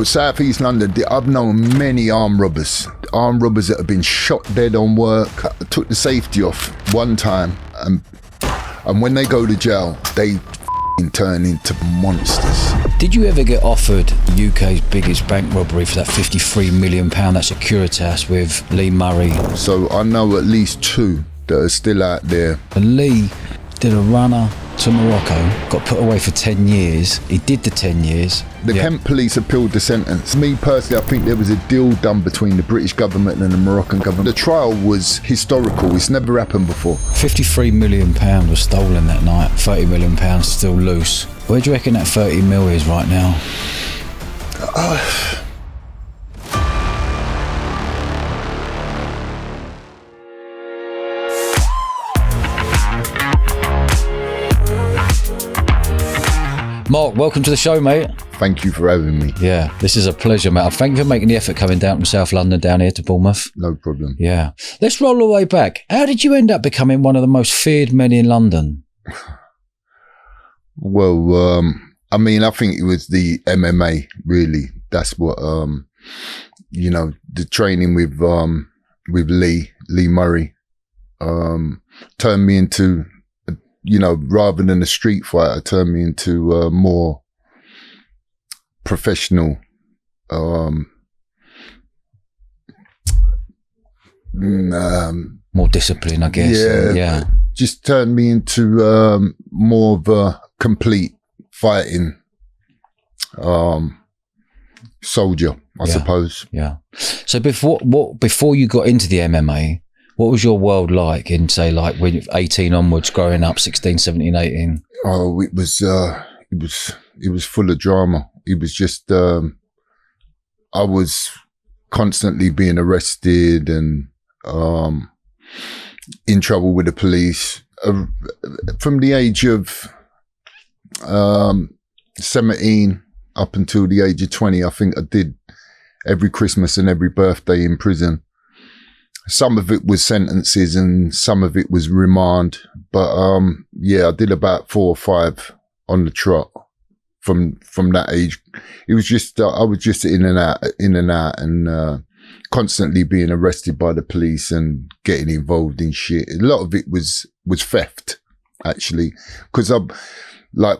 South East London, I've known many armed robbers that have been shot dead on work. I took the safety off one time, and when they go to jail, they turn into monsters. Did you ever get offered UK's biggest bank robbery for that £53 million, that Securitas with Lee Murray? So I know at least two that are still out there. And Lee did a runner to Morocco, got put away for 10 years. He did the 10 years. The Kent police appealed the sentence. Me personally, I think there was a deal done between the British government and the Moroccan government. The trial was historical. It's never happened before. £53 million was stolen that night. £30 million still loose. Where do you reckon that 30 mil is right now? Mark, welcome to the show, mate. Thank you for having me. Yeah, this is a pleasure, mate. Thank you for making the effort coming down from South London down here to Bournemouth. No problem. Yeah. Let's roll the way back. How did you end up becoming one of the most feared men in London? Well, I mean, I think it was the MMA, really. That's what, the training with Lee Murray, turned me into, rather than a street fighter, turned me into a more professional, more discipline, I guess. Yeah. Just turned me into more of a complete fighting soldier, I suppose. Yeah. So before you got into the MMA, what was your world like in, say, like when 18 onwards, growing up, 16, 17, 18? Oh, it was full of drama. It was just, I was constantly being arrested and in trouble with the police. From the age of 17 up until the age of 20, I think I did every Christmas and every birthday in prison. Some of it was sentences and some of it was remand. But I did about 4 or 5 on the trot from that age. It was just I was just in and out and constantly being arrested by the police and getting involved in shit. A lot of it was theft, actually, because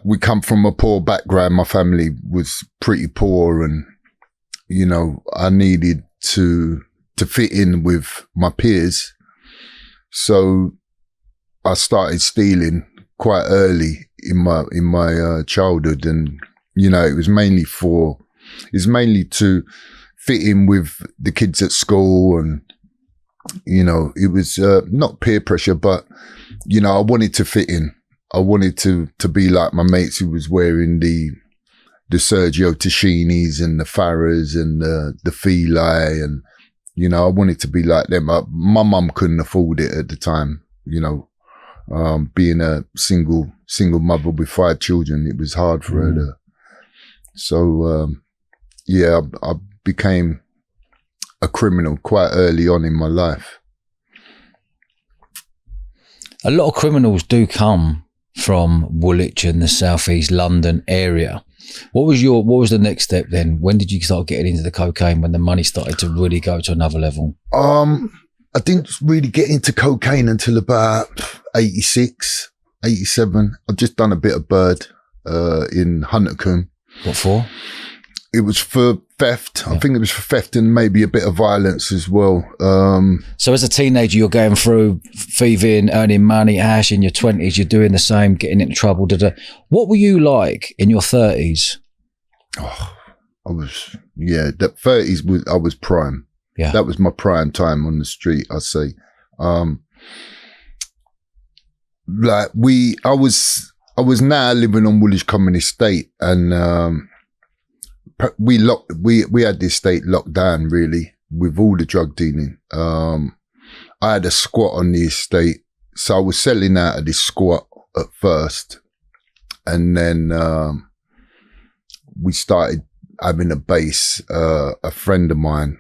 we come from a poor background. My family was pretty poor, and I needed to fit in with my peers. So I started stealing quite early in my childhood, and it was mainly to fit in with the kids at school, and it was not peer pressure, but I wanted to fit in. I wanted to be like my mates who was wearing the Sergio Tascinis and the Farahs and the Feli, and I wanted to be like them. My mum couldn't afford it at the time, being a single mother with 5 children. It was hard for her to. So, I became a criminal quite early on in my life. A lot of criminals do come from Woolwich and the South East London area. What was the next step then? When did you start getting into the cocaine, when the money started to really go to another level? I didn't really get into cocaine until about 86, 87. I've just done a bit of bird in Huntercombe. What for? It was for theft. Yeah. I think it was for theft and maybe a bit of violence as well. So as a teenager, you're going through thieving, earning money, hash. In your 20s, you're doing the same, getting into trouble. What were you like in your 30s? Oh, that 30s I was prime. Yeah. That was my prime time on the street, I'd say. I was now living on Woolwich Common Estate, and we had the estate locked down, really, with all the drug dealing. I had a squat on the estate, so I was selling out of this squat at first, and then we started having a base. A friend of mine,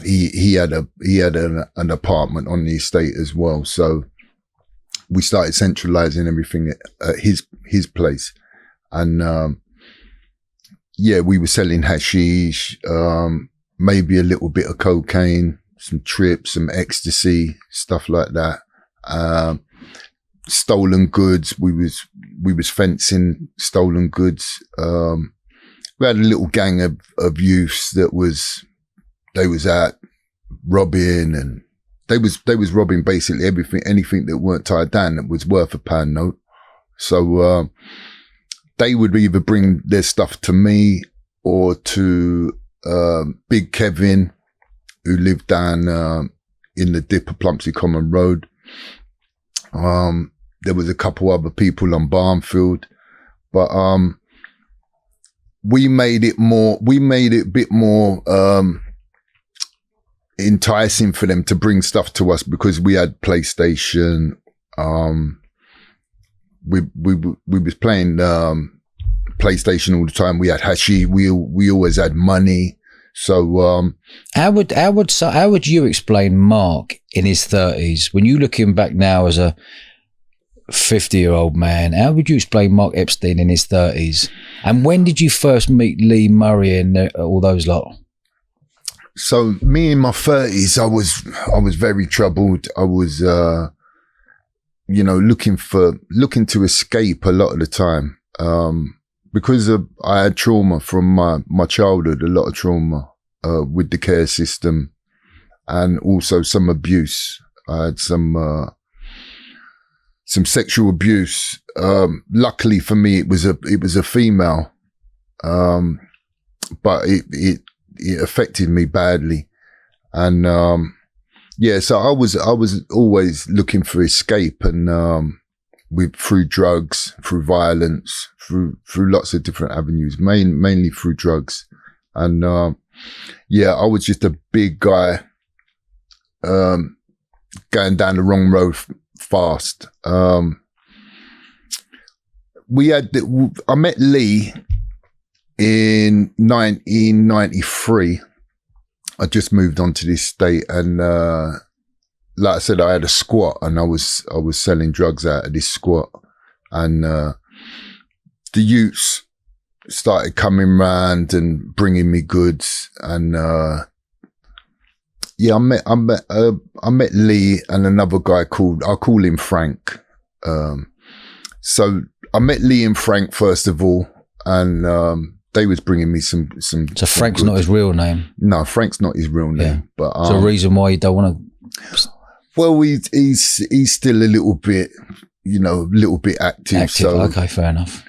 he had an apartment on the estate as well, so we started centralizing everything at his place, and yeah, we were selling hashish, maybe a little bit of cocaine, some trips, some ecstasy, stuff like that. Stolen goods. We was fencing stolen goods. We had a little gang of youths they was out robbing, and they was robbing basically anything that weren't tied down that was worth a pound note. So, they would either bring their stuff to me or to, Big Kevin, who lived down, in the dip of Plumpsey Common Road. There was a couple other people on Barnfield, but, we made it a bit more, enticing for them to bring stuff to us because we had PlayStation. We was playing, PlayStation all the time. We had hashish. We always had money. So, how would you explain Mark in his 30s when you look him back now as a 50-year-old man? How would you explain Mark Epstein in his 30s? And when did you first meet Lee Murray and all those lot? So me in my 30s, I was very troubled. I was, looking to escape a lot of the time. Because I had trauma from my childhood, a lot of trauma, with the care system and also some abuse. I had some sexual abuse. Luckily for me, it was a female. But it affected me badly. And, so I was always looking for escape and, through drugs, through violence, through lots of different avenues, mainly through drugs. And, I was just a big guy, going down the wrong road fast. I met Lee in 1993. I just moved on to this state and, like I said, I had a squat and I was selling drugs out of this squat and, the youths started coming round and bringing me goods and, I met Lee and another guy I'll call him Frank. So I met Lee and Frank first of all and, they was bringing me some. So Frank's not his real name? No, Frank's not his real name. Yeah. But, so the reason why you don't want to... Well, he's still a little bit, active. So, okay, fair enough.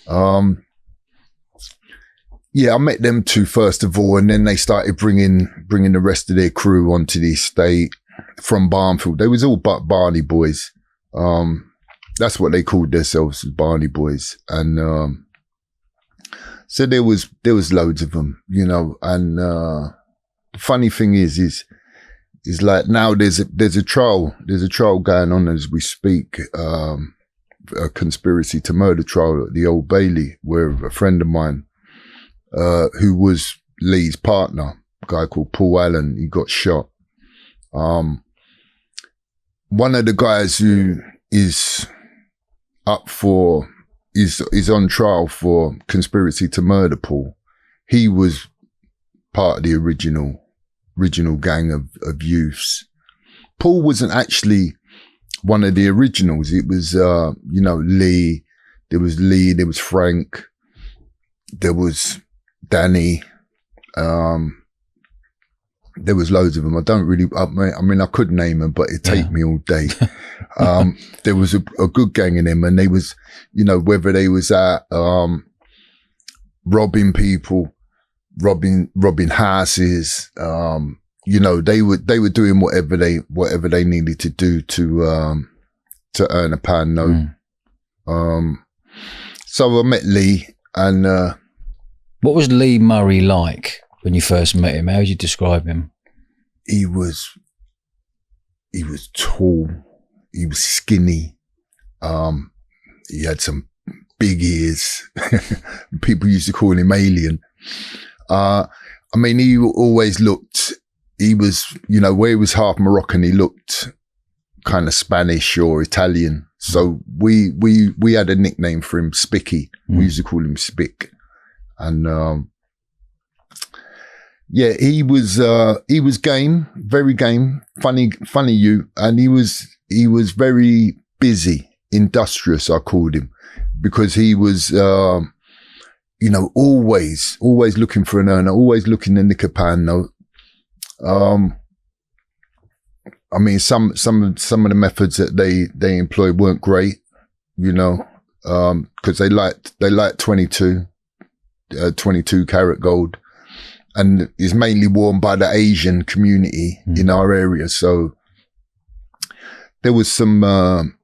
I met them two first of all, and then they started bringing the rest of their crew onto the estate from Barnfield. They was all but Barney boys. That's what they called themselves, Barney boys. And, so there was loads of them, and, the funny thing is like now there's a trial going on as we speak, a conspiracy to murder trial at the Old Bailey, where a friend of mine, who was Lee's partner, a guy called Paul Allen, he got shot. One of the guys who is on trial for conspiracy to murder Paul, he was part of the original gang of youths. Paul wasn't actually one of the originals. It was, Lee. There was Frank. There was Danny. There was loads of them. I could name them, but it'd take me all day. There was a good gang in them and they was, whether they was at, robbing people, robbing houses, they were doing whatever they needed to do to earn a pound note. So I met Lee and, what was Lee Murray like when you first met him? How would you describe him? He was tall. He was skinny. He had some big ears. People used to call him Alien. He always looked, he was, where he was half Moroccan, he looked kind of Spanish or Italian. So we had a nickname for him, Spicky. We used to call him Spick. And, yeah, he was game, very game, funny youth. And he was very busy, industrious, I called him, because he was, you know, always looking for an earner, always looking to nick a pound note. I mean, some of the methods that they employed weren't great, you know, cause they liked 22 karat gold, and is mainly worn by the Asian community in our area. So there was some,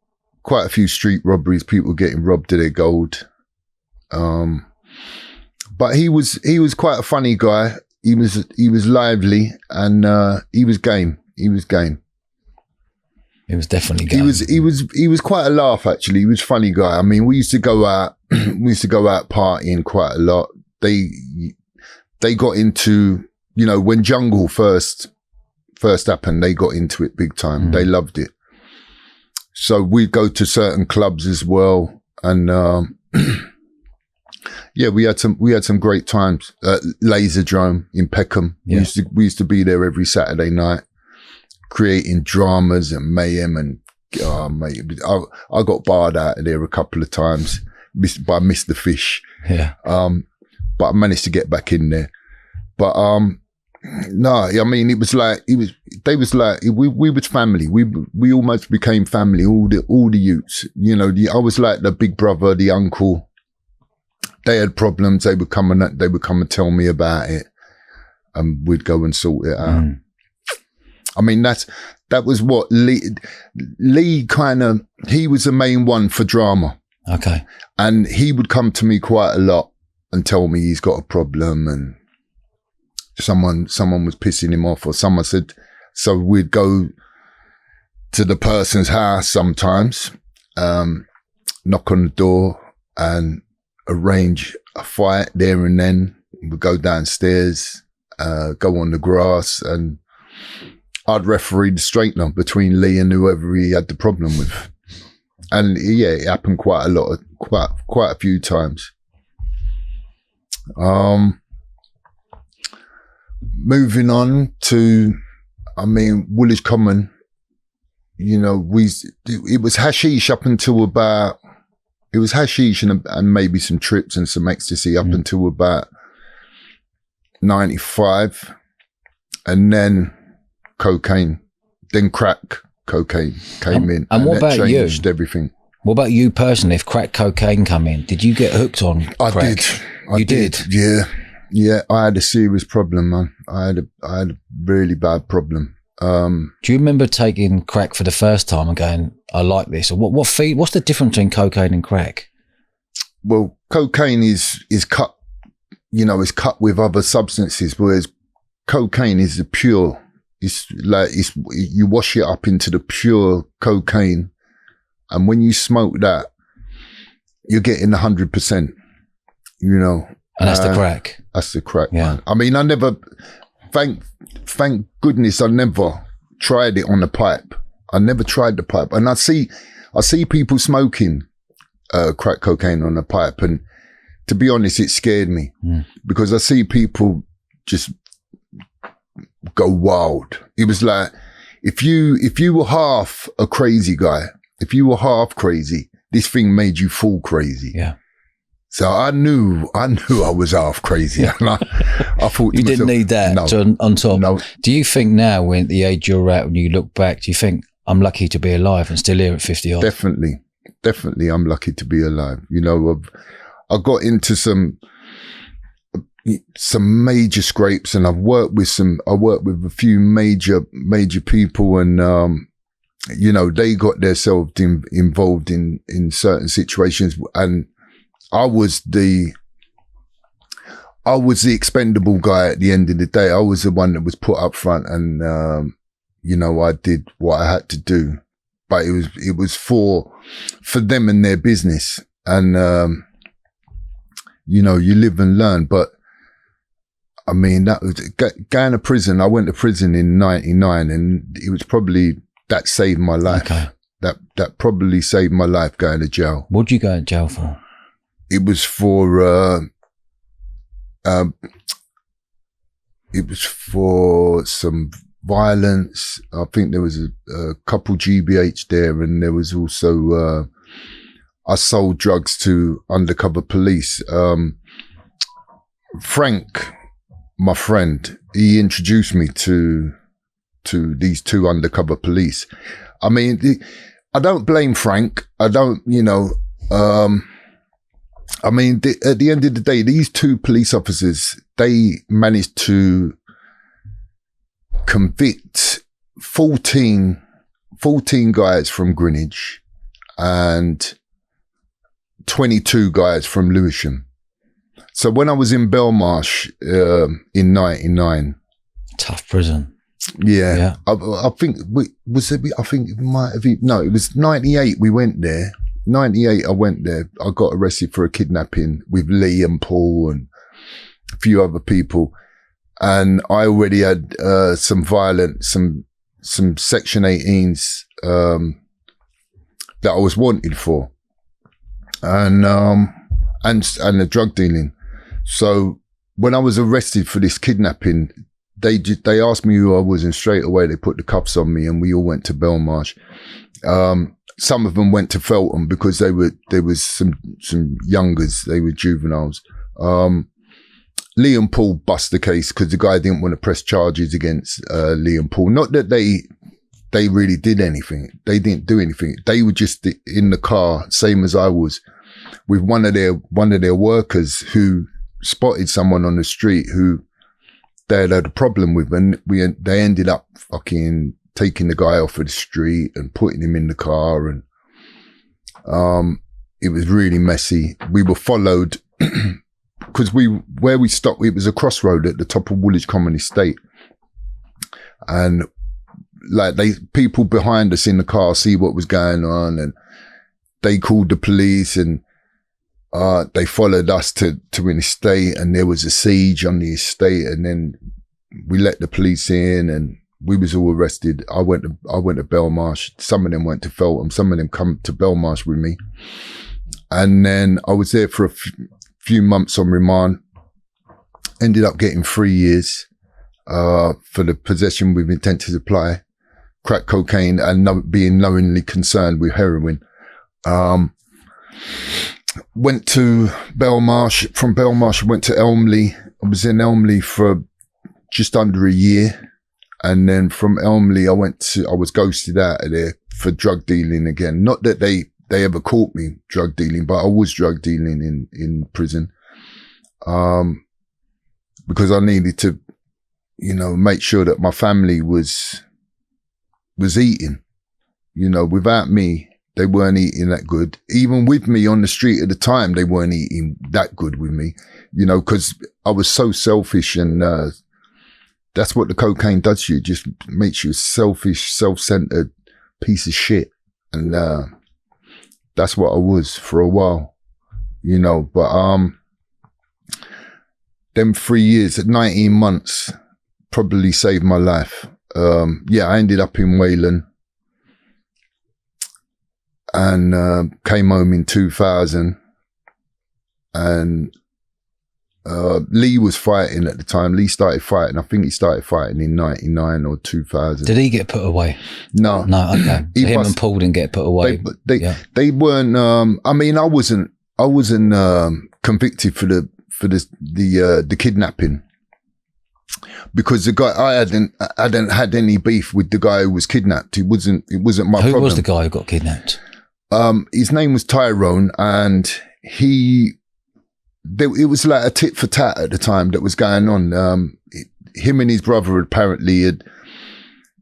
quite a few street robberies, people getting robbed of their gold. But he was quite a funny guy. He was lively, and, he was game. He was game. It was definitely game. He was quite a laugh, actually. He was a funny guy. I mean, we used to go out partying quite a lot. They got into, you know, when Jungle first happened, they got into it big time. They loved it. So we'd go to certain clubs as well. And, yeah, we had some great times. Laserdrome in Peckham. Yeah. We used to be there every Saturday night, creating dramas and mayhem. And mate, I got barred out of there a couple of times by Mr. Fish. Yeah. But I managed to get back in there. But no, I mean, we was family. We almost became family. All the youths, you know. I was like the big brother, the uncle. They had problems. They would come and tell me about it, and we'd go and sort it out. I mean, that was what Lee kind of, he was the main one for drama. Okay. And he would come to me quite a lot and tell me he's got a problem, and someone was pissing him off, or someone said, so we'd go to the person's house sometimes, knock on the door and arrange a fight there and then. We'd go downstairs, go on the grass, and I'd referee the straightener between Lee and whoever he had the problem with. And yeah, it happened quite a few times. Moving on to, I mean, Woolwich Common, you know, it was hashish up until about, it was hashish and maybe some trips and some ecstasy up until about 95. And then cocaine, then crack cocaine came in. And what about you? Changed everything. What about you personally? If crack cocaine come in, did you get hooked on crack? I did. Yeah. I had a serious problem, man. I had a really bad problem. Do you remember taking crack for the first time and going, I like this? Or what's the difference between cocaine and crack? Well, cocaine is cut, you know, it's cut with other substances, whereas cocaine is the pure. It's like, you wash it up into the pure cocaine. And when you smoke that, you're getting 100%, you know. And that's the crack. That's the crack. Yeah. Man. I mean, I never, thank goodness I never tried it on the pipe. I never tried the pipe. And I see people smoking crack cocaine on the pipe. And to be honest, it scared me because I see people just go wild. It was like, if you were half a crazy guy, if you were half crazy, this thing made you full crazy. Yeah. So I knew I was half crazy. Yeah. And I thought you didn't need that on top. No. Do you think now, when at the age you're at, when you look back, do you think I'm lucky to be alive and still here at 50 odd? Definitely I'm lucky to be alive. You know, I got into some major scrapes, and I worked with a few major people, and you know, they got themselves involved in certain situations, and I was the expendable guy at the end of the day. I was the one that was put up front, and you know, I did what I had to do, but it was for them and their business, and you know, you live and learn. But I mean, that was going to prison. I went to prison in 99, and it was probably that saved my life. Okay. That probably saved my life, going to jail. What did you go to jail for? It was for it was for some violence. I think there was a couple GBH there, and there was also I sold drugs to undercover police. Frank, my friend, he introduced me to these two undercover police. I mean, I don't blame Frank. I don't, I mean, at the end of the day, these two police officers, they managed to convict 14 guys from Greenwich and 22 guys from Lewisham. So when I was in Belmarsh in 99, tough prison. Yeah. I think it might have been, no, it was 98 we went there. 98 I went there. I got arrested for a kidnapping with Lee and Paul and a few other people. And I already had some Section 18s that I was wanted for. And the drug dealing. So when I was arrested for this kidnapping, they asked me who I was, and straight away they put the cuffs on me, and we all went to Belmarsh. Some of them went to Feltham because there was some youngers, they were juveniles. Lee and Paul bust the case because the guy didn't want to press charges against Lee and Paul. Not that they really did anything. They didn't do anything. They were just in the car, same as I was, with one of their workers who spotted someone on the street who they had a problem with, and they ended up fucking taking the guy off of the street and putting him in the car, and it was really messy. We were followed because where we stopped, it was a crossroad at the top of Woolwich Common Estate, and like people behind us in the car see what was going on, and they called the police, and they followed us to an estate, and there was a siege on the estate, and then we let the police in, and we was all arrested. I went to Belmarsh. Some of them went to Feltham. Some of them come to Belmarsh with me, and then I was there for a few months on remand. Ended up getting 3 years for the possession with intent to supply crack cocaine and being knowingly concerned with heroin. Went to Belmarsh. From Belmarsh, I went to Elmley. I was in Elmley for just under a year. And then from Elmley, I was ghosted out of there for drug dealing again. Not that they ever caught me drug dealing, but I was drug dealing in prison. Because I needed to, make sure that my family was eating. Without me, they weren't eating that good. Even with me on the street at the time, they weren't eating that good with me, because I was so selfish, and that's what the cocaine does to you. It just makes you a selfish, self-centered piece of shit. And that's what I was for a while, but them 3 years at 19 months probably saved my life. I ended up in Wayland and came home in 2000, and Lee was fighting at the time. Lee started fighting. I think he started fighting in 99 or 2000. Did he get put away? No. Okay. So him and Paul didn't get put away. They weren't. I mean, I wasn't convicted for the kidnapping, because the guy, I hadn't had any beef with the guy who was kidnapped. It wasn't my problem. Who was the guy who got kidnapped? His name was Tyrone, and it was like a tit for tat at the time that was going on. Him and his brother apparently had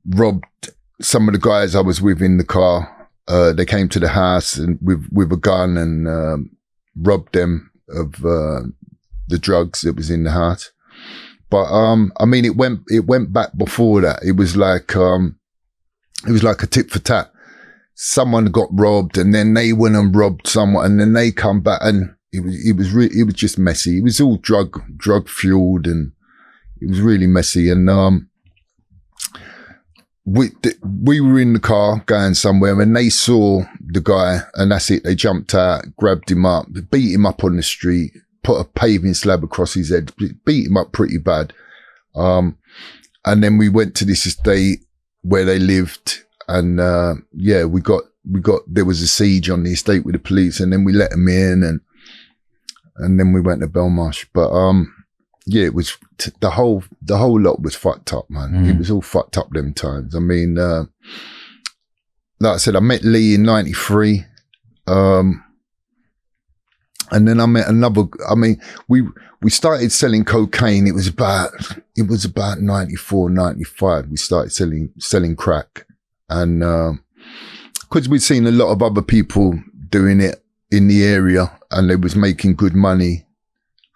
robbed some of the guys I was with in the car. They came to the house and with a gun and robbed them of the drugs that was in the house. But I mean, it went back before that. It was like a tit for tat. Someone got robbed, and then they went and robbed someone, and then they come back, and it was just messy. It was all drug fueled, and it was really messy. And we were in the car going somewhere, and they saw the guy, and that's it. They jumped out, grabbed him up, beat him up on the street, put a paving slab across his head, beat him up pretty bad. And then we went to this estate where they lived, and there was a siege on the estate with the police, and then we let them in, and then we went to Belmarsh. But it was the whole lot was fucked up, man. It was all fucked up them times. I mean, like I said, I met Lee in '93. And then I met another, I mean, we started selling cocaine. It was about 94, 95. We started selling crack. And, cause we'd seen a lot of other people doing it in the area and they was making good money.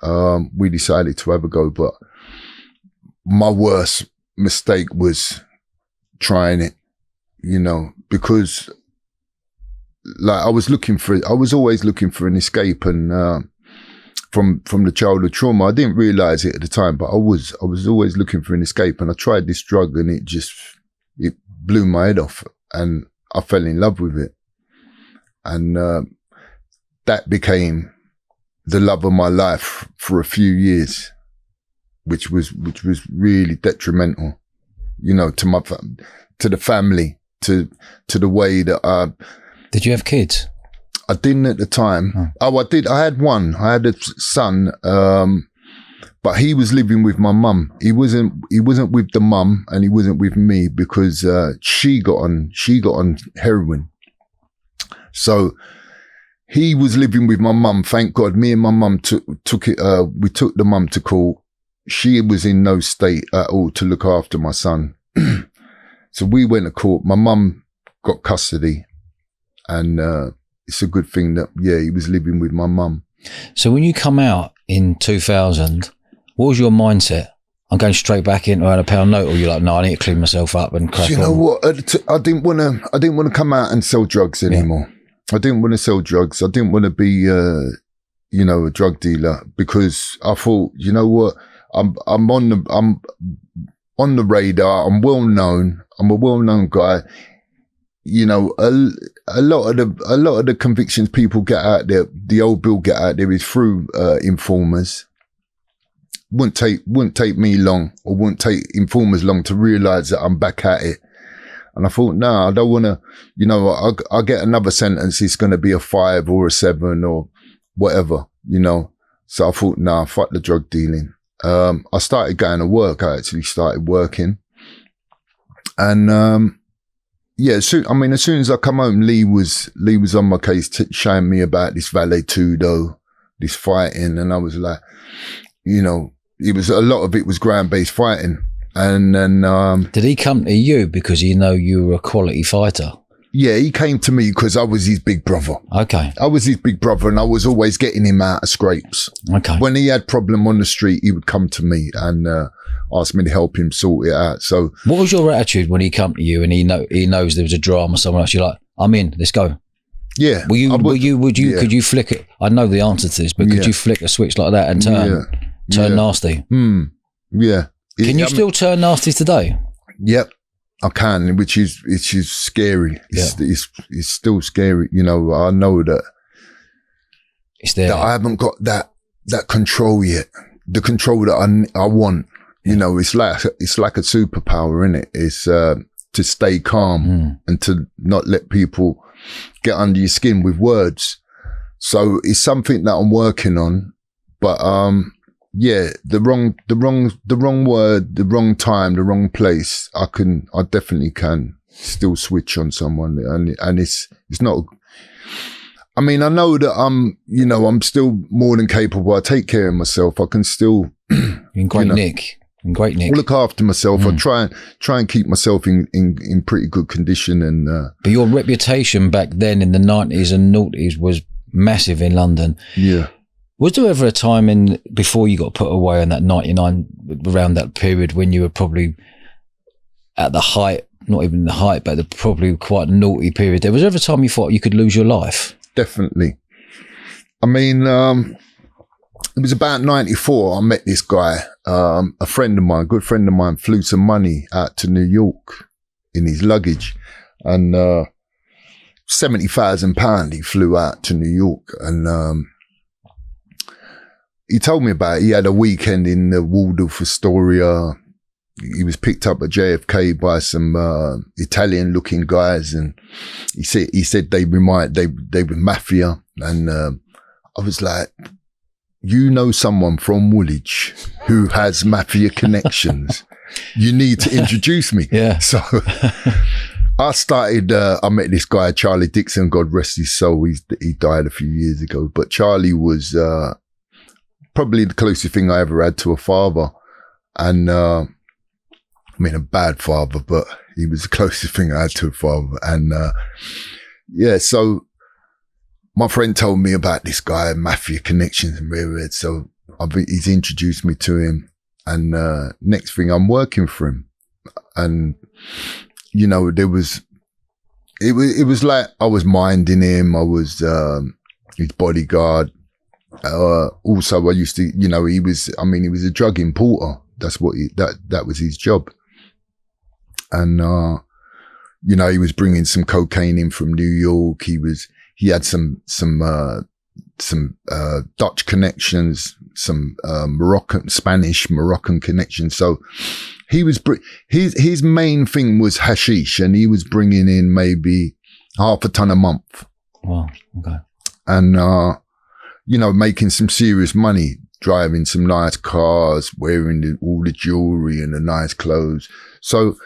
We decided to have a go, but my worst mistake was trying it, you know, because like I was always looking for an escape, and from the childhood trauma. I didn't realize it at the time, but I was always looking for an escape, and I tried this drug and it blew my head off, and I fell in love with it. And that became the love of my life for a few years, which was really detrimental, you know, to the family, to the way that Did you have kids? I didn't at the time. Oh, I did. I had one. I had a son, but he was living with my mum. He wasn't with the mum, and he wasn't with me because she got on heroin. So he was living with my mum. Thank God, me and my mum took it. We took the mum to court. She was in no state at all to look after my son. So we went to court. My mum got custody. And it's a good thing that, he was living with my mum. So when you come out in 2000, what was your mindset? I'm going straight back into a £100 note, or you're like, no, I need to clean myself up and crack on? You know what? I didn't want to come out and sell drugs anymore. Yeah. I didn't want to sell drugs. I didn't want to be, a drug dealer, because I thought, you know what? I'm on the radar. I'm well known. I'm a well-known guy. You know, a lot of the convictions people get out there, the old bill get out there, is through informers. Wouldn't take me long, or wouldn't take informers long to realise that I'm back at it. And I thought, no, I don't want to. You know, I'll get another sentence. It's going to be a 5 or a 7 or whatever. You know, so I thought, nah, fuck the drug dealing. I started going to work. I actually started working, and as soon as I come home, Lee was on my case, showing me about this Valet Tudo, this fighting, and I was like, you know, a lot of it was ground-based fighting. And then did he come to you because he know you were a quality fighter? Yeah, he came to me because I was his big brother. Okay. I was his big brother, and I was always getting him out of scrapes. Okay. When he had problem on the street, he would come to me and ask me to help him sort it out. So, what was your attitude when he come to you and he knows there was a drama somewhere else? You're like, I'm in, let's go. Yeah. Could you flick it? I know the answer to this, but could you flick a switch like that and turn nasty? Yeah. Can you still turn nasty today? Yep, I can, which is scary. It's still scary. You know, I know that it's there. That I haven't got that control yet. The control that I want. You know, it's like a superpower, isn't it? It's to stay calm and to not let people get under your skin with words. So it's something that I'm working on. But the wrong word, the wrong time, the wrong place, I definitely can still switch on someone, and it's not. I mean, I know that I'm still more than capable. I take care of myself. I can still. In great nick. I look after myself. I try and keep myself in pretty good condition. And but your reputation back then in the 90s and noughties was massive in London. Yeah. Was there ever a time before you got put away in that 99, around that period when you were probably at the height, not even the height, but the probably quite naughty period? There was ever a time you thought you could lose your life? Definitely. I mean, it was about 94. I met this guy, a good friend of mine, flew some money out to New York in his luggage, and £70,000 he flew out to New York, and he told me about it. He had a weekend in the Waldorf Astoria. He was picked up at JFK by some Italian looking guys, and he said they were Mafia, and I was like, you know someone from Woolwich who has Mafia connections. You need to introduce me. Yeah. So I started, I met this guy, Charlie Dixon, God rest his soul. He died a few years ago, but Charlie was probably the closest thing I ever had to a father. And I mean, a bad father, but he was the closest thing I had to a father. And yeah, so my friend told me about this guy, Mafia Connections in Redhead. So he's introduced me to him. And next thing, I'm working for him. And, you know, it was like I was minding him. I was his bodyguard. Also, I used to, you know, he was a drug importer. That's what that was his job. And, you know, he was bringing some cocaine in from New York. He had some Dutch connections, some Moroccan connections. So he was, his main thing was hashish, and he was bringing in maybe 0.5 ton a month. Wow. Okay. And, you know, making some serious money, driving some nice cars, wearing all the jewelry and the nice clothes. So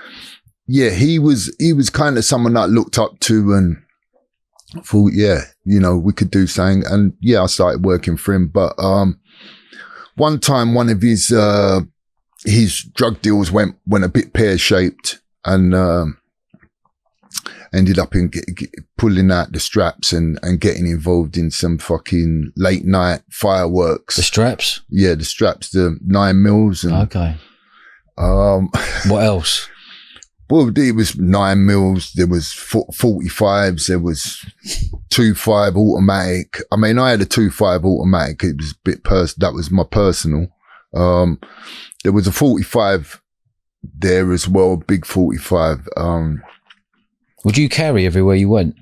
yeah, he was kind of someone that I looked up to and thought, yeah, you know, we could do something. And yeah, I started working for him. But, one time, one of his drug deals went a bit pear-shaped, and, ended up in pulling out the straps and getting involved in some fucking late night fireworks. The straps? Yeah, the straps, the 9mm. And, okay. What else? Well, it was 9mm. There was 45s. There was 2.5 automatic. I mean, I had a 2.5 automatic. It was a bit that was my personal. There was a 45 there as well, big 45. Would you carry everywhere you went?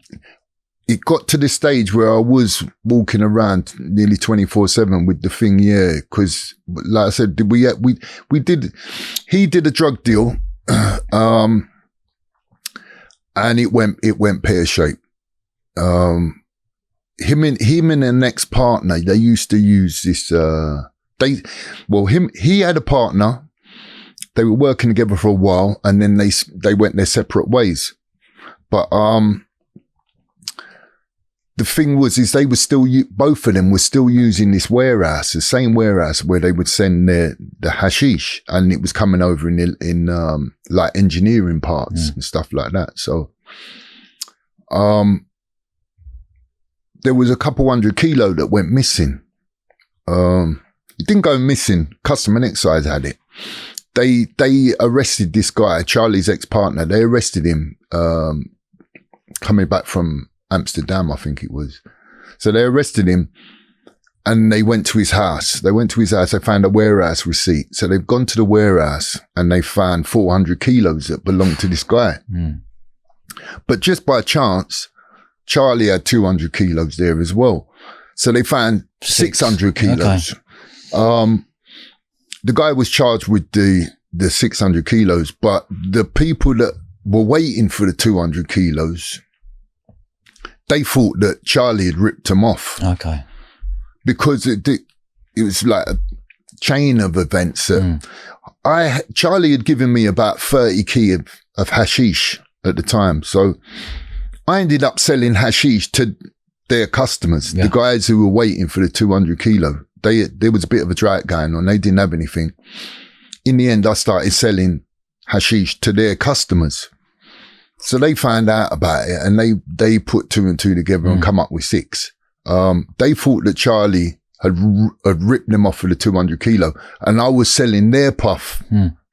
It got to the stage where I was walking around nearly 24/7 with the thing, yeah. Because, like I said, he did a drug deal, and it went pear shaped. Him and the next partner, they used to use this. He had a partner. They were working together for a while, and then they went their separate ways. But the thing was, they were still, both of them were still using this warehouse, the same warehouse where they would send the hashish, and it was coming over in like engineering parts and stuff like that. So, there was a couple 100 kilo that went missing. It didn't go missing. Custom and Excise had it. They arrested this guy, Charlie's ex-partner. They arrested him, coming back from Amsterdam, I think it was. So they arrested him and they went to his house. They found a warehouse receipt. So they've gone to the warehouse and they found 400 kilos that belonged to this guy. But just by chance, Charlie had 200 kilos there as well. So they found 600 kilos. Okay. The guy was charged with the 600 kilos, but the people that were waiting for the 200 kilos, they thought that Charlie had ripped them off. Okay. Because it was like a chain of events that Charlie had given me about 30 key of hashish at the time. So I ended up selling hashish to their customers, the guys who were waiting for the 200 kilo. There was a bit of a drought going on. They didn't have anything. In the end, I started selling hashish to their customers. So they found out about it and they put 2 and 2 together and come up with 6. They thought that Charlie had ripped them off for the 200 kilo, and I was selling their puff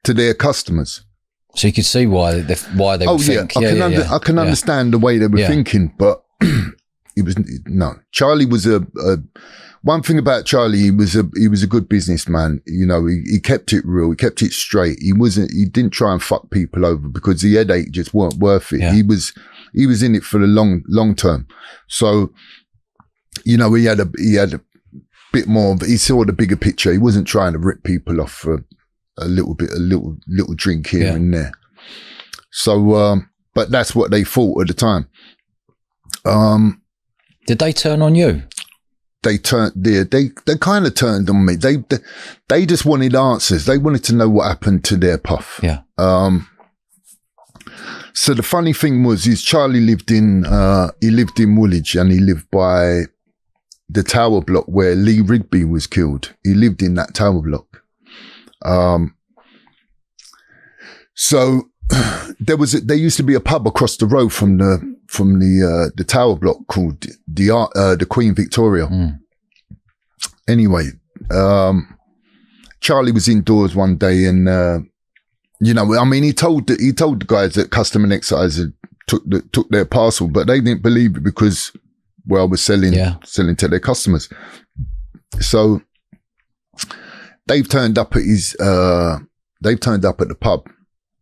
to their customers. So you could see why they would think. I can understand the way they were thinking, but it was Charlie was one thing about Charlie, he was a good businessman. You know, he kept it real. He kept it straight. He didn't try and fuck people over because the headache just weren't worth it. Yeah. He was in it for the long term. So, you know, he had bit more, but he saw the bigger picture. He wasn't trying to rip people off for a little drink here and there. So, but that's what they thought at the time. Did they turn on you? They kind of turned on me. They just wanted answers. They wanted to know what happened to their puff. Yeah. So the funny thing is Charlie lived in Woolwich, and he lived by the tower block where Lee Rigby was killed. He lived in that tower block. So there used to be a pub across the road from the tower block called the Queen Victoria. Anyway, Charlie was indoors one day, and he told the guys that custom and excise had took their parcel, but they didn't believe it because I was selling to their customers. So they've turned up at the pub,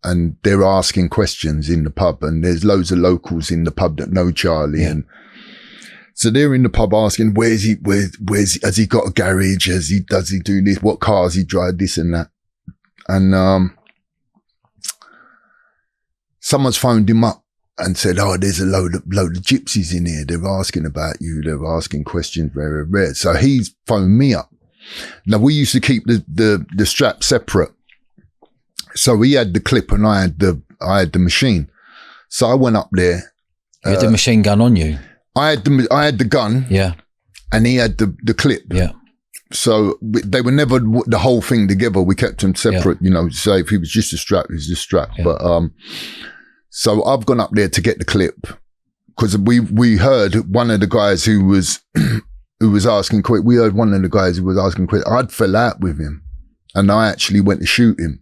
and they're asking questions in the pub, and there's loads of locals in the pub that know Charlie. And so they're in the pub asking, where's he, has he got a garage? Does he do this? What cars he drive, this and that? And, someone's phoned him up and said, oh, there's a load of gypsies in here. They're asking about you. They're asking questions very rare. So he's phoned me up. Now we used to keep the strap separate. So he had the clip and I had the machine. So I went up there. You had the machine gun on you? I had the gun. Yeah. And he had the clip. Yeah. So they were never the whole thing together. We kept them separate, so if he was just a strap, he was just a strap. Yeah. But, so I've gone up there to get the clip because we heard one of the guys who was asking quick. We heard one of the guys who was asking quick. I'd fell out with him and I actually went to shoot him.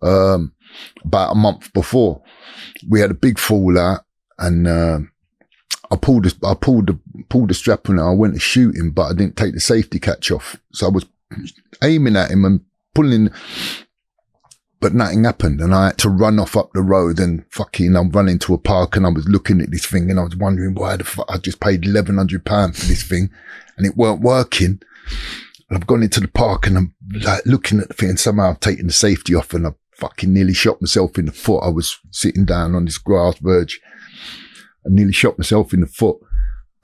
About a month before, we had a big fallout, and I pulled the strap on. I went to shoot him, but I didn't take the safety catch off. So I was aiming at him and pulling, but nothing happened. And I had to run off up the road, and I'm running to a park, and I was looking at this thing, and I was wondering why the fuck I just paid £1,100 for this thing, and it weren't working. And I've gone into the park, and I'm like looking at the thing, and somehow I've taken the safety off, and I fucking nearly shot myself in the foot. I was sitting down on this grass verge. I nearly shot myself in the foot,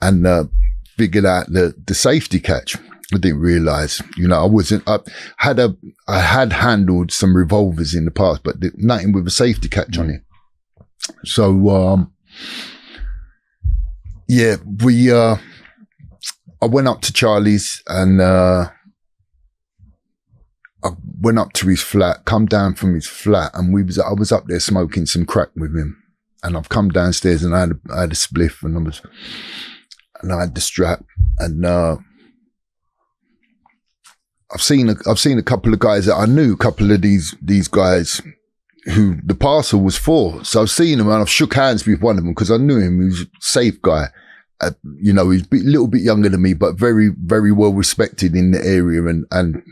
and figured out the safety catch. I didn't realize, I wasn't. I had handled some revolvers in the past, but nothing with a safety catch on it. So I went up to Charlie's, and I went up to his flat, come down from his flat, and I was up there smoking some crack with him. And I've come downstairs, and I had a spliff, and I had the strap, and I've seen a couple of guys that I knew, a couple of these guys who the parcel was for. So I've seen them, and I've shook hands with one of them because I knew him. He was a safe guy. He's a little bit younger than me, but very, very well respected in the area, and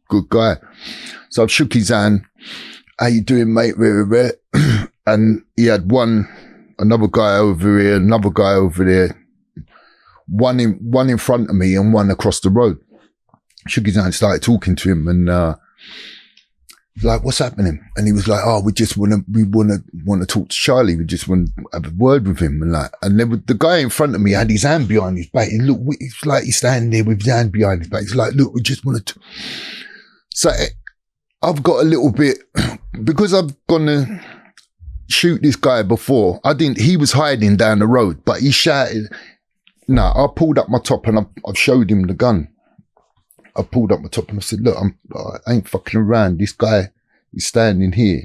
good guy. So I've shook his hand. How you doing, mate? And he had another guy over here, another guy over there, one in front of me and one across the road. Shook his hand, started talking to him, and like, what's happening? And he was like, oh, we want to talk to Charlie. We just want to have a word with him, and then the guy in front of me had his hand behind his back. It's like he's standing there with his hand behind his back. He's like, look, we just want to. So I've got a little bit, because I've gone to shoot this guy before. He was hiding down the road, but he shouted. No, I pulled up my top, and I've showed him the gun. I pulled up my top, and I said, look, I ain't fucking around. This guy is standing here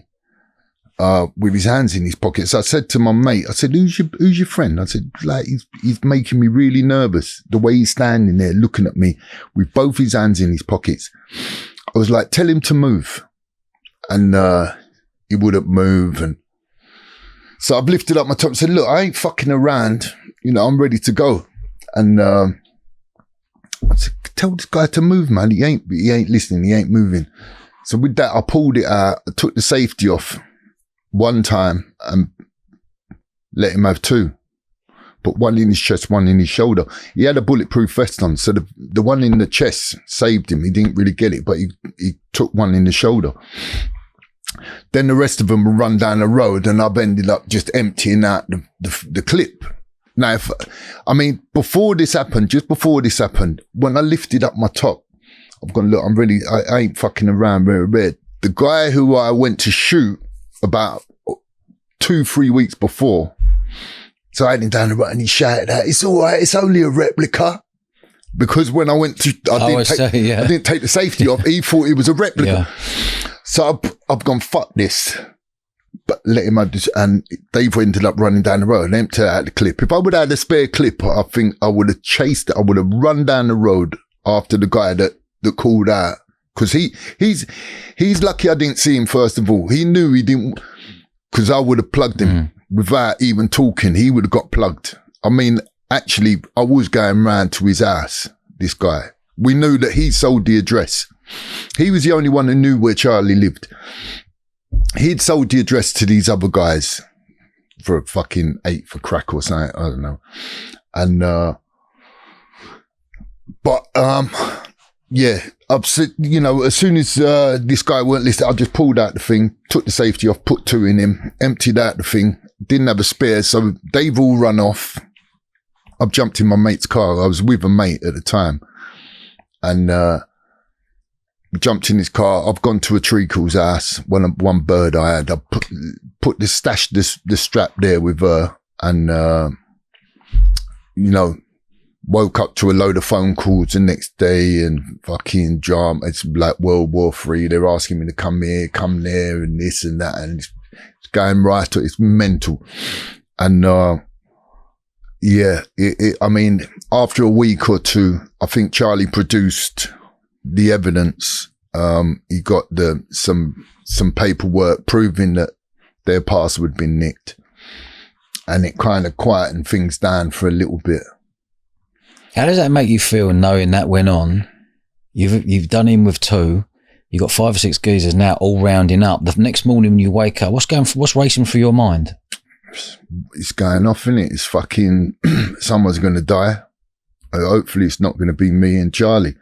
with his hands in his pockets. So I said to my mate, I said, who's your friend? I said, like, he's making me really nervous. The way he's standing there looking at me with both his hands in his pockets. I was like, tell him to move. And he wouldn't move. And so I've lifted up my top and said, look, I ain't fucking around. I'm ready to go. And I said, tell this guy to move, man. He ain't listening. He ain't moving. So with that, I pulled it out. I took the safety off one time and let him have two. but one in his chest, one in his shoulder. He had a bulletproof vest on, so the one in the chest saved him. He didn't really get it, but he took one in the shoulder. Then the rest of them were run down the road, and I've ended up just emptying out the clip. Now, before this happened, just before this happened, when I lifted up my top, I've gone, look, I ain't fucking around very red. The guy who I went to shoot about 2-3 weeks before, so I had him down the road and he shouted out, "It's all right, it's only a replica." Because when I went to, I didn't take the safety off. He thought it was a replica. Yeah. So I've gone, fuck this. But let him have this. And they've ended up running down the road and emptied out the clip. If I would have had a spare clip, I think I would have chased it. I would have run down the road after the guy that called out. Because he's lucky I didn't see him, first of all. He knew he didn't, because I would have plugged him without even talking. He would have got plugged. I mean, actually, I was going round to his house, this guy. We knew that he sold the address. He was the only one who knew where Charlie lived. He'd sold the address to these other guys for fucking 8 for crack or something. I don't know. And, yeah, upset, as soon as this guy weren't listed, I just pulled out the thing, took the safety off, put 2 in him, emptied out the thing, didn't have a spare, so they've all run off. I've jumped in my mate's car. I was with a mate at the time, and jumped in his car. I've gone to a treacle's house. One bird I had. I put the strap there with her, and woke up to a load of phone calls the next day and fucking drama. It's like World War III. They're asking me to come here, come there, and this and that, and it's going right. It's mental, and after a week or 2, I think Charlie produced the evidence. He got some paperwork proving that their password had been nicked, and it kind of quietened things down for a little bit. How does that make you feel, knowing that went on? You've done him with 2. You got 5 or 6 geezers now all rounding up. The next morning when you wake up, what's racing through your mind? It's going off, innit? It's fucking someone's going to die. Hopefully it's not going to be me and Charlie.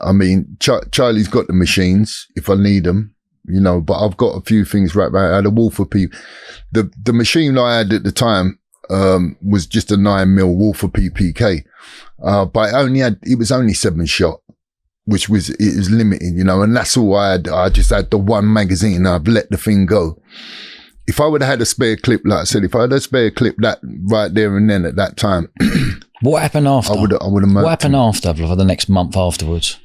I mean, Charlie's got the machines if I need them, but I've got a few things right. I had a Wolfer P. The machine I had at the time was just a 9mm Wolfer PPK, but it was only 7 shot, which was limited, and that's all I had. I just had the 1 magazine and I've let the thing go. If I would have had a spare clip, like I said, if I had a spare clip that right there and then at that time. What happened after? I would have. What happened after, for the next month afterwards?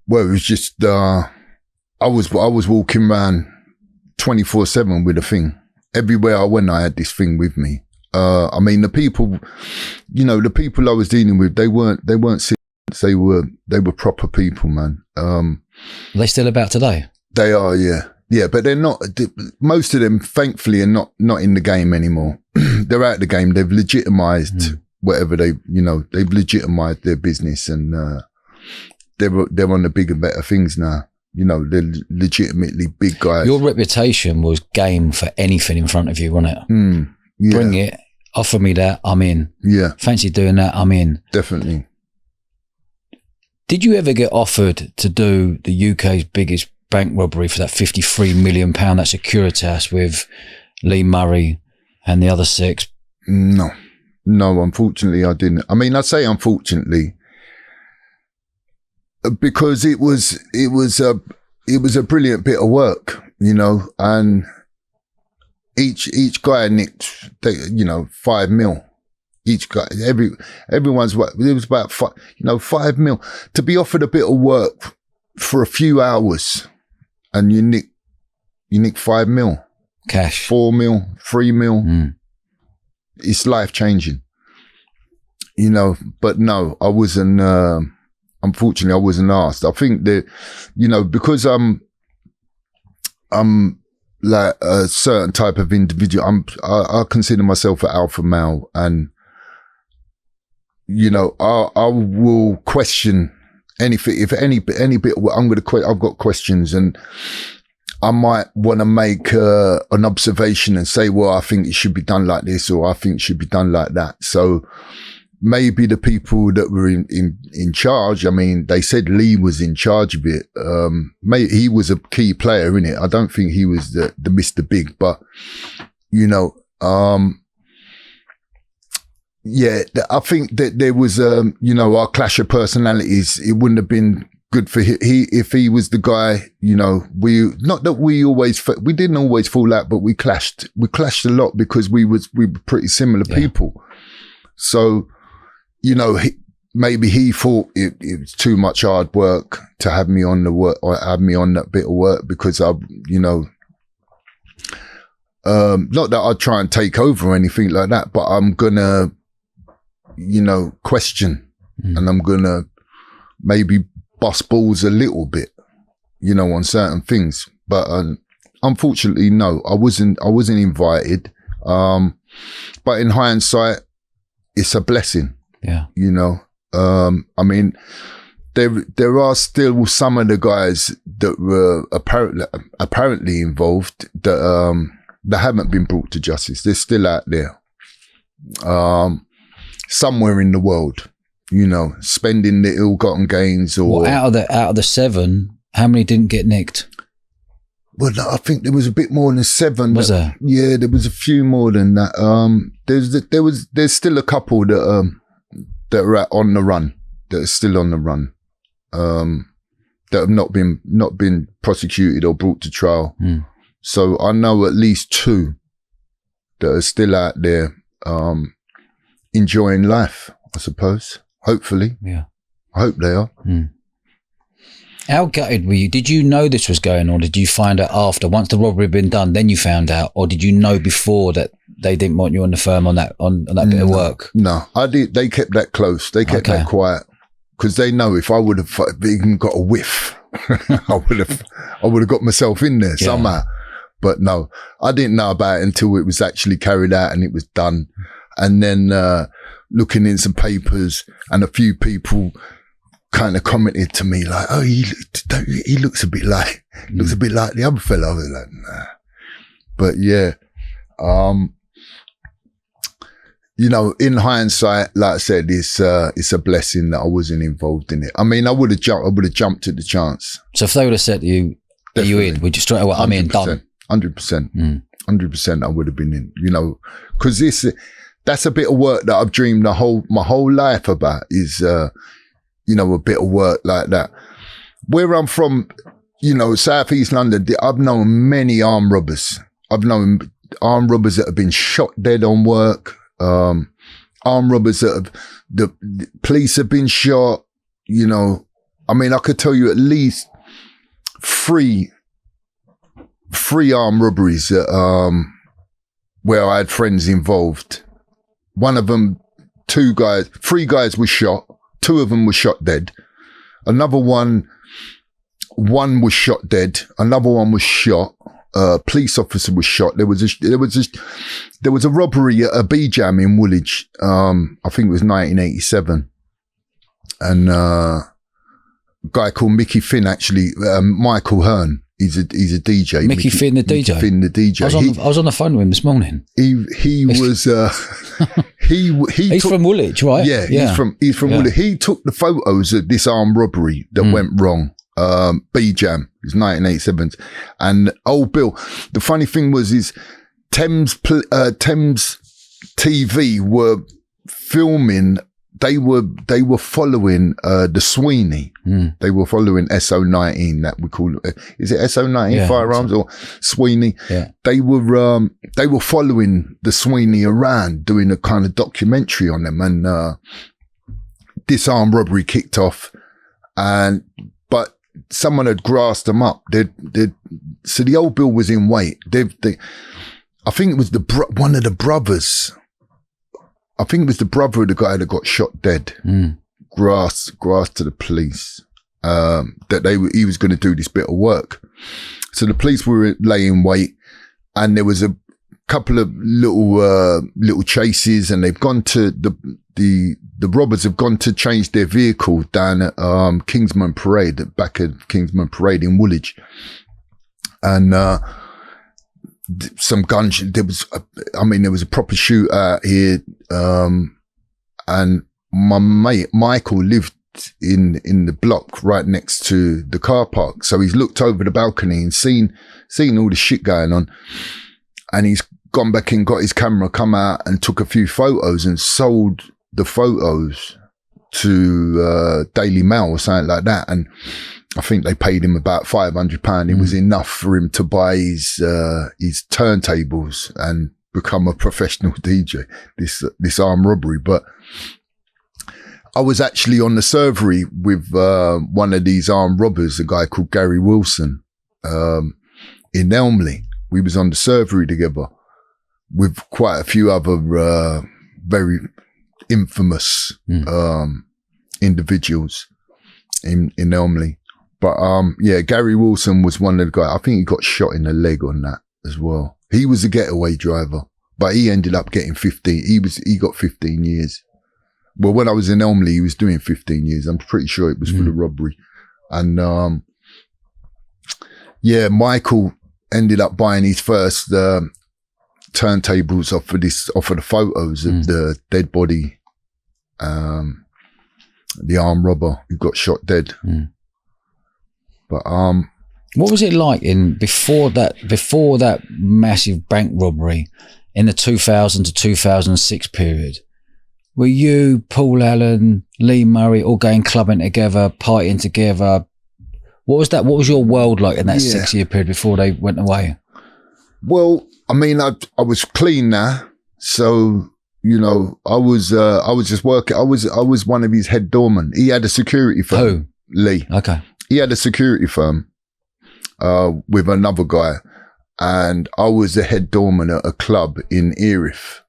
Well, it was just, I was walking around 24/7 with a thing. Everywhere I went, I had this thing with me. The people, the people I was dealing with, they weren't citizens. They were proper people, man. Are they still about today? They are, yeah. Yeah, but they're not, most of them, thankfully, are not in the game anymore. They're out of the game. They've legitimized whatever they've legitimized their business, and they're on the bigger, better things now. They're legitimately big guys. Your reputation was game for anything in front of you, wasn't it? Yeah. Bring it, offer me that, I'm in. Yeah. Fancy doing that, I'm in. Definitely. Did you ever get offered to do the UK's biggest bank robbery for that £53 million that Securitas with Lee Murray and the other 6? No, unfortunately I didn't. I say unfortunately because it was a brilliant bit of work, and each guy nicked, 5 mil. Each guy, everyone's, it was about 5 mil to be offered a bit of work for a few hours, and you nick 5 mil cash, 4 mil, 3 mil. It's life changing, but no, I wasn't, unfortunately I wasn't asked. I think that, because I'm like a certain type of individual, I consider myself an alpha male, and I will question anything. If any bit, I've got questions, and I might want to make an observation and say, well, I think it should be done like this, or I think it should be done like that. So maybe the people that were in charge, I mean, they said Lee was in charge of it. Maybe he was a key player in it. I don't think he was the Mr. Big, but, you know, yeah, I think that there was, you know, our clash of personalities. It wouldn't have been good for if he was the guy, you know, we didn't always fall out, but we clashed a lot because we were pretty similar people. So, you know, maybe he thought it was too much hard work to have me on the work or have me on that bit of work because I, you know, not that I'd try and take over or anything like that, but I'm gonna, you know, question and I'm gonna maybe bust balls a little bit, you know, on certain things. But unfortunately, no, I wasn't invited. But in hindsight, it's a blessing. Yeah. You know, I mean, there are still some of the guys that were apparently involved that haven't been brought to justice. They're still out there, somewhere in the world, you know, spending the ill-gotten gains. Or well, out of the 7, how many didn't get nicked? Well, I think there was a bit more than 7. Was there? Yeah, there was a few more than that. There's still a couple that are on the run, that are still on the run, that have not been prosecuted or brought to trial. So I know at least 2 that are still out there, enjoying life, I suppose. Hopefully. Yeah. I hope they are. How gutted were you? Did you know this was going on? Did you find out after, once the robbery had been done, then you found out? Or did you know before that they didn't want you on the firm on that bit of work? No, I did. They kept that close. They kept that quiet because they know if I would have even got a whiff, I would have got myself in there somehow. But no, I didn't know about it until it was actually carried out and it was done. And then looking in some papers, and a few people kind of commented to me like, "Oh, he looks a bit like the other fella." I was like, "Nah." But yeah, you know, in hindsight, like I said, it's a blessing that I wasn't involved in it. I mean, I would have jumped at the chance. So if they would have said to you, "Are you in?" Would you straight away? I'm in, done. 100%. 100%. I would have been in. You know, because that's a bit of work that I've dreamed my whole life about. Is you know, a bit of work like that. Where I'm from, you know, Southeast London, I've known many armed robbers. I've known armed robbers that have been shot dead on work. Armed robbers that the police have been shot. You know, I mean, I could tell you at least three armed robberies that, where I had friends involved. One of them, 3 guys were shot. 2 of them were shot dead. Another one was shot dead. Another one was shot. Police officer was shot. There was a robbery at a B-Jam in Woolwich. I think it was 1987. And, a guy called Mickey Finn, actually, Michael Hearn. He's a DJ. Mickey Finn, the DJ. Mickey Finn, the DJ. I was on the phone with him this morning. He was. He's from Woolwich, right? Yeah, he's from Woolwich. He took the photos of this armed robbery that went wrong. B-Jam. It was 1987, and old Bill. The funny thing was, Thames TV were filming. They were following the Sweeney. They were following SO19, that we call it. Is it SO19 firearms or Sweeney? Yeah. They were following the Sweeney around, doing a kind of documentary on them, and this armed robbery kicked off, but someone had grassed them up. So the old Bill was in wait. I think it was one of the brothers. I think it was the brother of the guy that got shot dead, grass to the police, that he was going to do this bit of work. So the police were laying wait, and there was a couple of little chases, and they've gone to the robbers have gone to change their vehicle down at Kingsman Parade, at back at Kingsman Parade in Woolwich. and some guns. There was a proper shootout here, and my mate Michael lived in the block right next to the car park, so he's looked over the balcony and seen all the shit going on, and he's gone back in, got his camera, come out and took a few photos and sold the photos to Daily Mail or something like that, and I think they paid him about £500. It was enough for him to buy his turntables and become a professional DJ. This armed robbery, but I was actually on the servery with one of these armed robbers, a guy called Gary Wilson, in Elmley. We was on the servery together with quite a few other very infamous individuals in Elmley. But yeah, Gary Wilson was one of the guys. I think he got shot in the leg on that as well. He was a getaway driver, but he ended up getting 15. He got 15 years. Well, when I was in Elmley, he was doing 15 years. I'm pretty sure it was for the robbery. And yeah, Michael ended up buying his first turntables off of the photos of the dead body, the armed robber who got shot dead. But what was it like before that massive bank robbery in the 2000 to 2006 period? Were you, Paul Allen, Lee Murray all going clubbing together, partying together? What was that? What was your world like in that 6-year period before they went away? Well, I mean, I was clean now, so you know, I was just working. I was one of his head doormen. He had a security firm. Who? Lee. Okay. He had a security firm with another guy, and I was the head doorman at a club in Erith.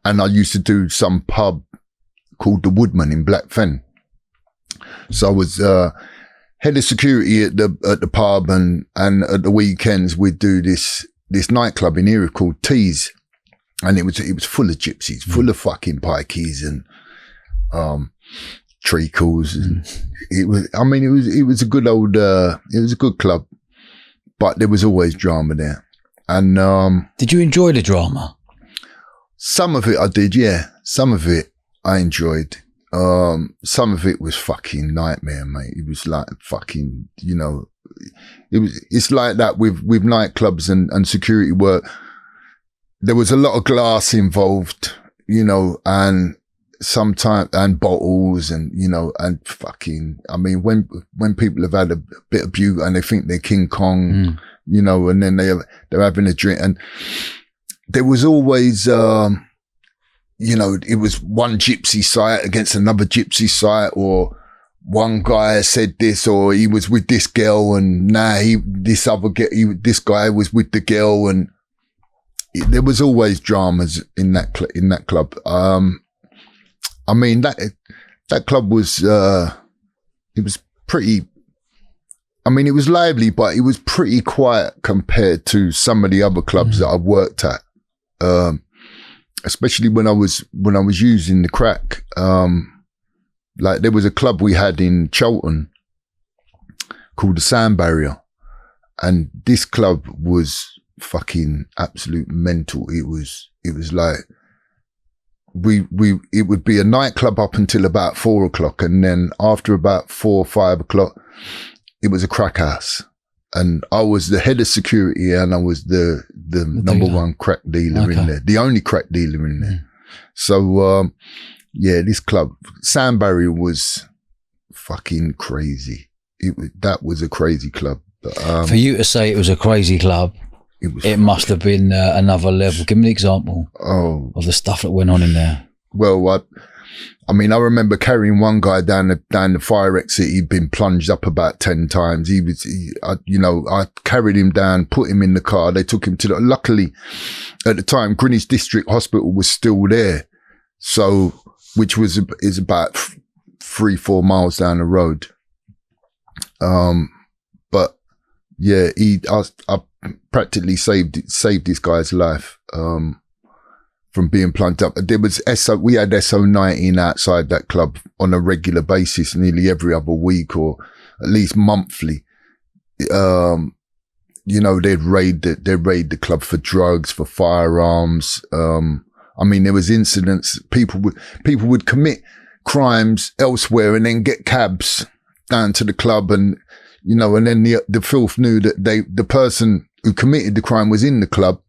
And I used to do some pub called the Woodman in Blackfen. So I was head of security at the pub, and at the weekends we'd do this nightclub in Erith called Tees, and it was full of gypsies, full of fucking pikeys and treacles, and it was a good old it was a good club, but there was always drama there. And did you enjoy the drama? Some of it I did, yeah. Some of it I enjoyed. Some of it was fucking nightmare, mate. It was like fucking, you know, it's like that with nightclubs and security work. There was a lot of glass involved, you know, and sometimes, and bottles and, you know, and fucking, I mean, when people have had a bit of beauty and they think they're King Kong, you know, and then they're having a drink, and there was always, you know, it was one gypsy site against another gypsy site, or one guy said this, or he was with this girl, and this guy was with the girl, and there was always dramas in that club. I mean, that club was, it was pretty, I mean, it was lively, but it was pretty quiet compared to some of the other clubs that I worked at. Especially when I was using the crack. Like there was a club we had in Cheltenham called the Sand Barrier, and this club was fucking absolute mental. It was like it would be a nightclub up until about 4 o'clock, and then after about 4 or 5 o'clock, it was a crack house. And I was the head of security, and I was the number one crack dealer in there, the only crack dealer in there. So, yeah, this club, Sand Barrier, was fucking crazy. That was a crazy club. But, for you to say it was a crazy club, it must have been another level. Give me an example of the stuff that went on in there. Well, I mean, I remember carrying one guy down the fire exit. He'd been plunged up about 10 times. I carried him down, put him in the car. They took him luckily at the time, Greenwich District Hospital was still there. So, which is about 3-4 miles down the road. But yeah, I practically saved this guy's life. From being plunged up. There was we had SO19 outside that club on a regular basis, nearly every other week or at least monthly. you know, they'd raid the club for drugs, for firearms. I mean, there was incidents. People would commit crimes elsewhere and then get cabs down to the club, and you know, and then the filth knew that the person who committed the crime was in the club.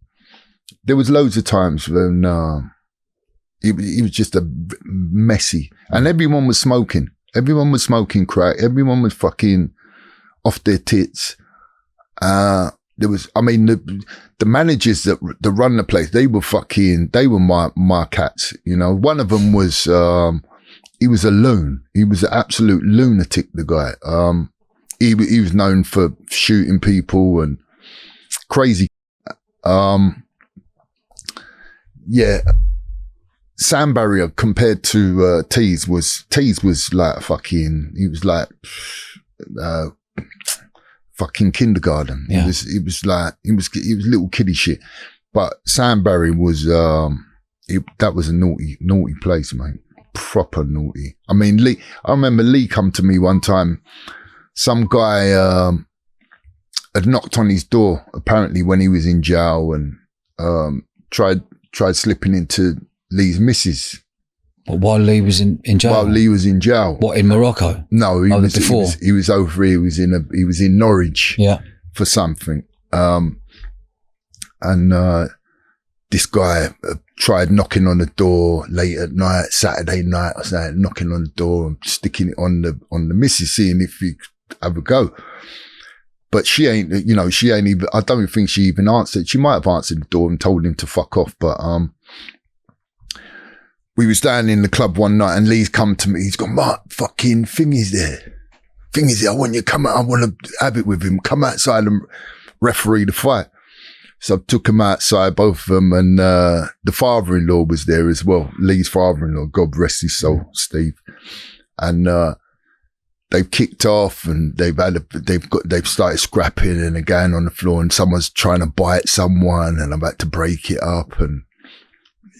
There was loads of times when it was just a messy, and everyone was smoking. Everyone was smoking crack. Everyone was fucking off their tits. There was, I mean, the managers that run the place, they were my cats, you know. One of them was, he was a loon. He was an absolute lunatic, the guy. He was known for shooting people and crazy. Yeah. Sound barrier compared to, Tease was like fucking, he was like, fucking kindergarten. Yeah. It was little kiddie shit. But Sound barrier was, that was a naughty place, mate. Proper naughty. I mean, I remember Lee come to me one time. Some guy, had knocked on his door, apparently when he was in jail, and, tried slipping into Lee's missus. But while Lee was in jail? While Lee was in jail. What, in Morocco? No, he was before. He was over here. He was in Norwich. Yeah. For something. This guy tried knocking on the door late at night, Saturday night or something, knocking on the door and sticking it on the missus, seeing if he could have a go. But she ain't even, I don't think she even answered. She might have answered the door and told him to fuck off. But, we was down in the club one night and Lee's come to me. He's gone, Mark, fucking thing is there. I want you to come out. I want to have it with him. Come outside and referee the fight. So I took him outside, both of them. And, the father-in-law was there as well. Lee's father-in-law, God rest his soul, Steve. And, they've kicked off and they've started scrapping and they're going on the floor and someone's trying to bite someone and I'm about to break it up. And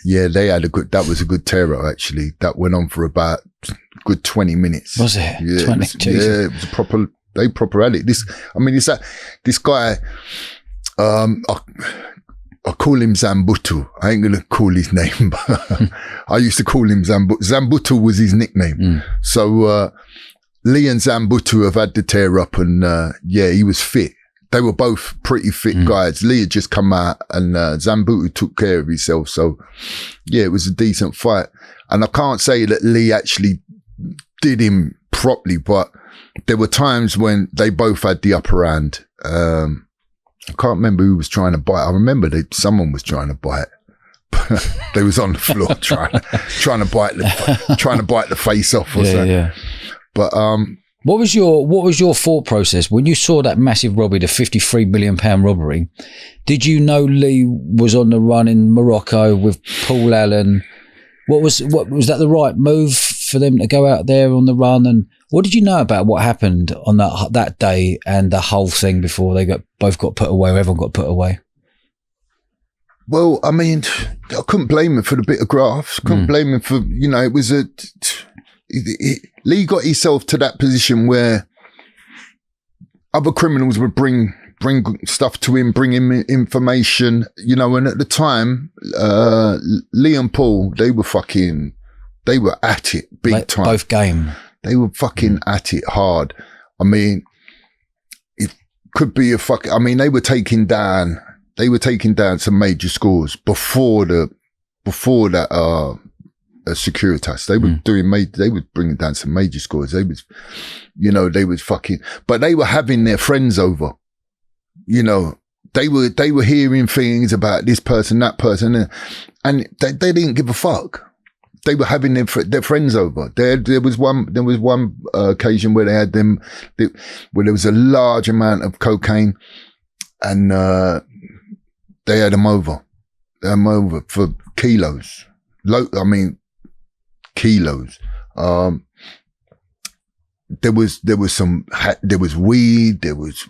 yeah, that was a good terror actually. That went on for about a good 20 minutes. Was it? Yeah, 20? It was they proper had it. This guy, I call him Zambutu. I ain't going to call his name, but I used to call him Zambutu. Zambutu was his nickname. So, Lee and Zambutu have had the tear up and, he was fit. They were both pretty fit guys. Lee had just come out and, Zambutu took care of himself. So yeah, it was a decent fight. And I can't say that Lee actually did him properly, but there were times when they both had the upper hand. I can't remember who was trying to bite. I remember that someone was trying to bite. They was on the floor trying to bite the face off or something. Yeah. But what was your thought process when you saw that massive robbery, the £53 million robbery? Did you know Lee was on the run in Morocco with Paul Allen? What was that the right move for them to go out there on the run? And what did you know about what happened on that day and the whole thing before they both got put away, or everyone got put away? Well, I mean, I couldn't blame him for the bit of graphs. Couldn't blame him for, it was Lee got himself to that position where other criminals would bring stuff to him, bring him information, and at the time, Lee and Paul, they were at it big time. Both game. They were fucking at it hard. I mean, it could be they were taking down some major scores before that, Securitas. They were they were bringing down some major scores. They was, but they were having their friends over, they were hearing things about this person, that person, and they didn't give a fuck. They were having their friends over. There was one occasion where they had them, where there was a large amount of cocaine and, they had them over. For kilos. Kilos. There was weed, there was,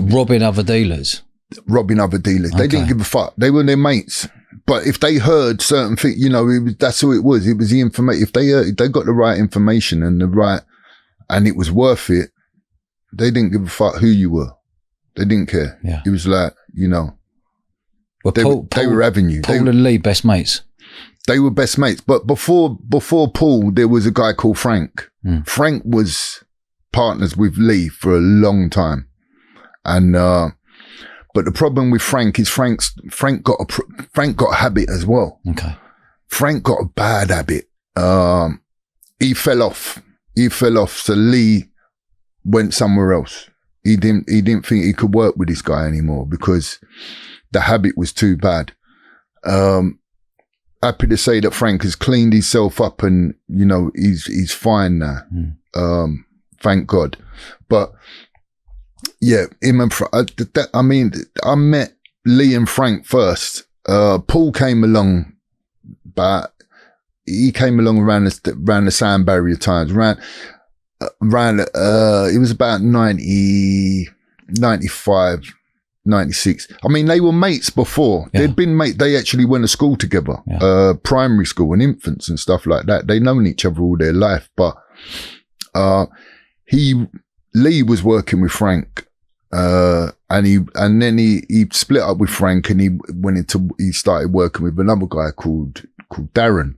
robbing other dealers. Okay. They didn't give a fuck. They were their mates. But if they heard certain things, that's who it was. It was the information. If they got the right information and it was worth it, they didn't give a fuck who you were. They didn't care. Yeah. It was like, you know, Well, they were having you. Paul and Lee, best mates. They were best mates. But before Paul, there was a guy called Frank. Frank was partners with Lee for a long time. And, but the problem with Frank is Frank got a habit as well. Okay. Frank got a bad habit. He fell off. So Lee went somewhere else. He didn't think he could work with this guy anymore because the habit was too bad. Happy to say that Frank has cleaned himself up and, you know, he's fine now. Thank God. But yeah, him and I met Lee and Frank first. Paul came along, but he came along around the sound barrier times, it was about 90, 95, 96. I mean, they were mates before. Yeah. They'd been mates. They actually went to school together, primary school and infants and stuff like that. They'd known each other all their life, but Lee was working with Frank, and then he split up with Frank and he started working with another guy called Darren.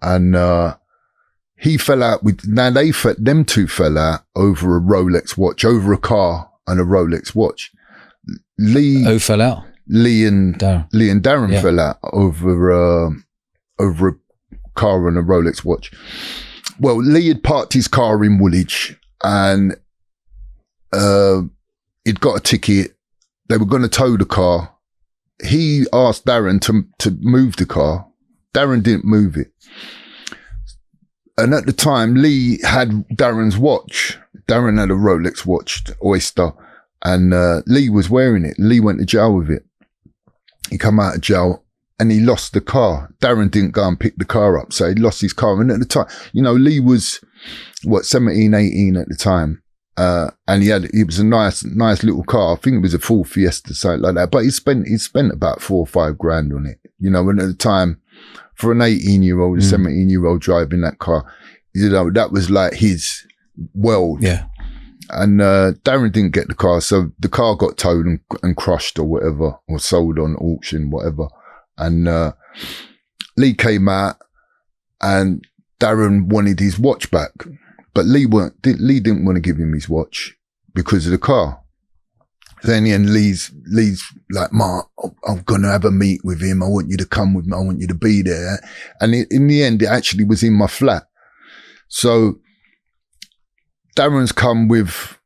And, he fell out them two fell out over a Rolex watch, over a car and a Rolex watch. Who fell out? Lee and Darren fell out over a car and a Rolex watch. Well, Lee had parked his car in Woolwich and, he'd got a ticket. They were going to tow the car. He asked Darren to move the car. Darren didn't move it. And at the time, Lee had Darren's watch. Darren had a Rolex watch, Oyster, and Lee was wearing it. Lee went to jail with it. He come out of jail and he lost the car. Darren didn't go and pick the car up, so he lost his car. And at the time, you know, Lee was, 17, 18 at the time. And it was a nice little car. I think it was a full Fiesta, something like that. But he spent about 4 or 5 grand on it, you know, and at the time, for an 18-year-old, a 17-year-old driving that car, you know, that was like his world. Yeah. And Darren didn't get the car, so the car got towed and crushed or whatever, or sold on auction, whatever. And Lee came out and Darren wanted his watch back, but Lee didn't want to give him his watch because of the car. Then in the end, Lee's like, Mark, I'm going to have a meet with him. I want you to come with me. I want you to be there. And in the end, it actually was in my flat. So Darren's come with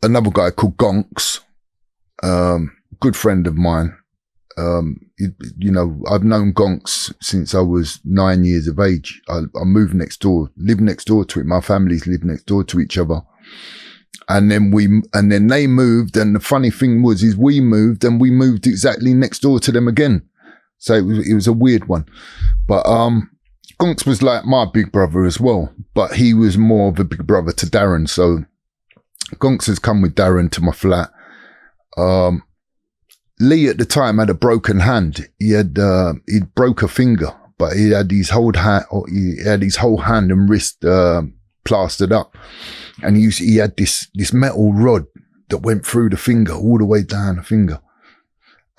another guy called Gonks, good friend of mine. You know, I've known Gonks since I was 9 years of age. I moved next door, lived next door to it. My families lived next door to each other. And then they moved. And the funny thing was, we moved exactly next door to them again. So it was a weird one. But, Gonks was like my big brother as well, but he was more of a big brother to Darren. So Gonks has come with Darren to my flat. Lee at the time had a broken hand. He'd broke a finger, but he had his whole hand and wrist, plastered up. And he had this metal rod that went through the finger, all the way down the finger.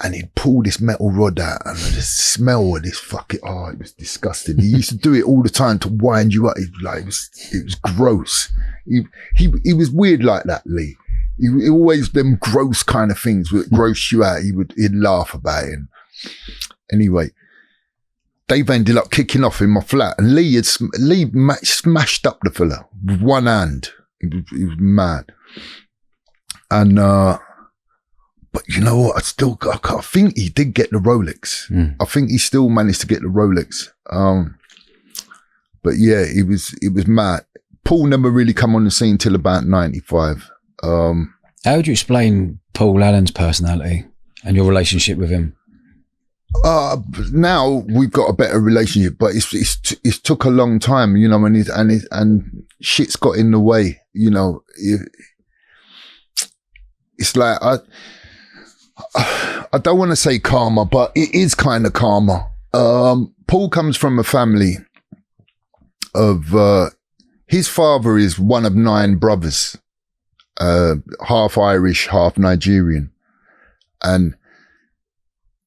And he'd pull this metal rod out, and the smell of this it was disgusting. He used to do it all the time to wind you up. It was gross. He was weird like that, Lee. He always them gross kind of things would gross you out. He'd laugh about it. And anyway, they've ended up kicking off in my flat, and Lee smashed up the fella with one hand. He was mad. And, but you know what? I think he did get the Rolex. I think he still managed to get the Rolex. But yeah, it was mad. Paul never really come on the scene till about 95. How would you explain Paul Allen's personality and your relationship with him? Now we've got a better relationship, but it's took a long time, you know, and shit's got in the way, you know. It's like, I don't want to say karma, but it is kind of karma. Paul comes from a family of, his father is one of 9 brothers, half Irish, half Nigerian, and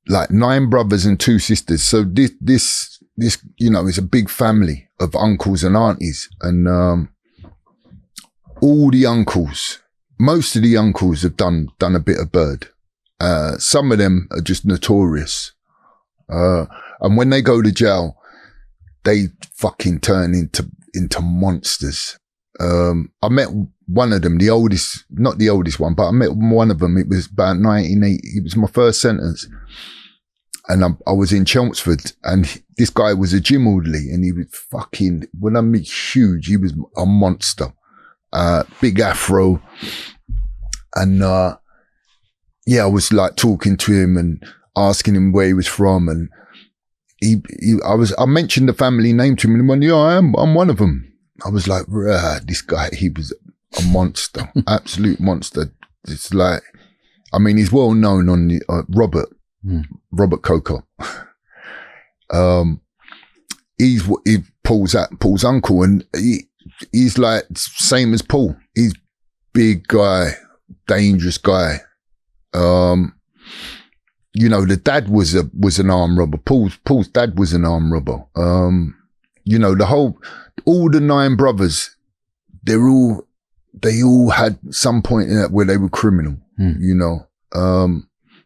like 9 brothers and 2 sisters. So this, you know, is a big family of uncles and aunties, and all the uncles, most of the uncles have done a bit of bird. Some of them are just notorious. And when they go to jail, they fucking turn into monsters. I met one of them, the oldest, not the oldest one, but I met one of them. It was about 1980. It was my first sentence. And I was in Chelmsford, and this guy was a gym orderly, and he was fucking, when I mean huge, he was a monster. Big afro. And, yeah, I was like talking to him and asking him where he was from. And I mentioned the family name to him, and he went, yeah, I'm one of them. I was like, this guy, he was a monster, absolute monster. It's like, I mean, he's well known on the, Robert Coco. He's Paul's uncle, and he's like same as Paul. He's big guy, dangerous guy. You know, the dad was an armed robber. Paul's dad was an armed robber. You know, all the 9 brothers, they all had some point in that where they were criminal, you know,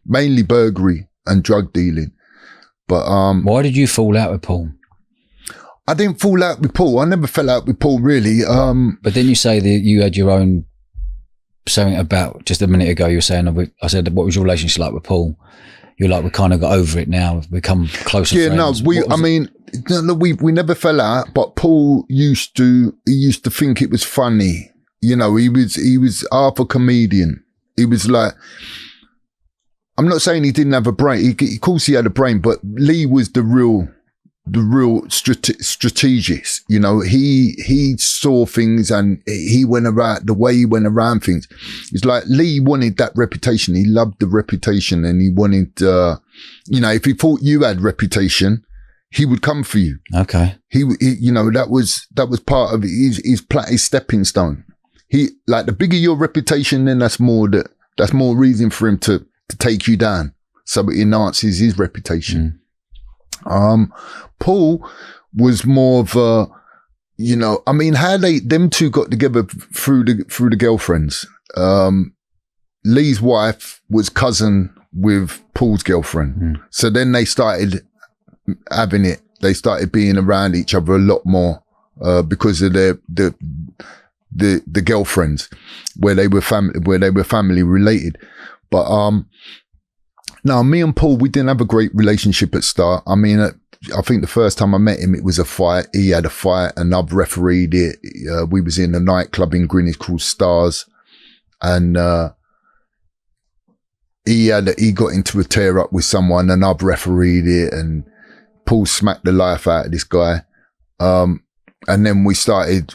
mainly burglary and drug dealing. But, why did you fall out with Paul? I didn't fall out with Paul. I never fell out with Paul, really. But then you say that you had your own, something about just a minute ago, you were saying, I said, what was your relationship like with Paul? You're like, we kind of got over it now. We've become closer friends. Yeah, no, we never fell out, but Paul used to think it was funny. You know, he was half a comedian. He was like, I'm not saying he didn't have a brain. Of course he had a brain, but Lee was the real strategist. You know, he saw things, and he went around the way he went around things. It's like Lee wanted that reputation. He loved the reputation, and he wanted, you know, if he thought you had reputation, he would come for you. Okay. He you know, that was part of his stepping stone. He, like, the bigger your reputation, then that's more reason for him to take you down. So it enhances his reputation. Paul was more of a, you know, I mean, how them two got together through the girlfriends. Lee's wife was cousin with Paul's girlfriend. So then they started having it. They started being around each other a lot more, because of the girlfriends, where they were family related. But, no, me and Paul, we didn't have a great relationship at start. I mean, I think the first time I met him, it was a fight. He had a fight, and I've refereed it. We was in a nightclub in Greenwich called Stars, and he got into a tear up with someone, and I've refereed it, and Paul smacked the life out of this guy. And then we started,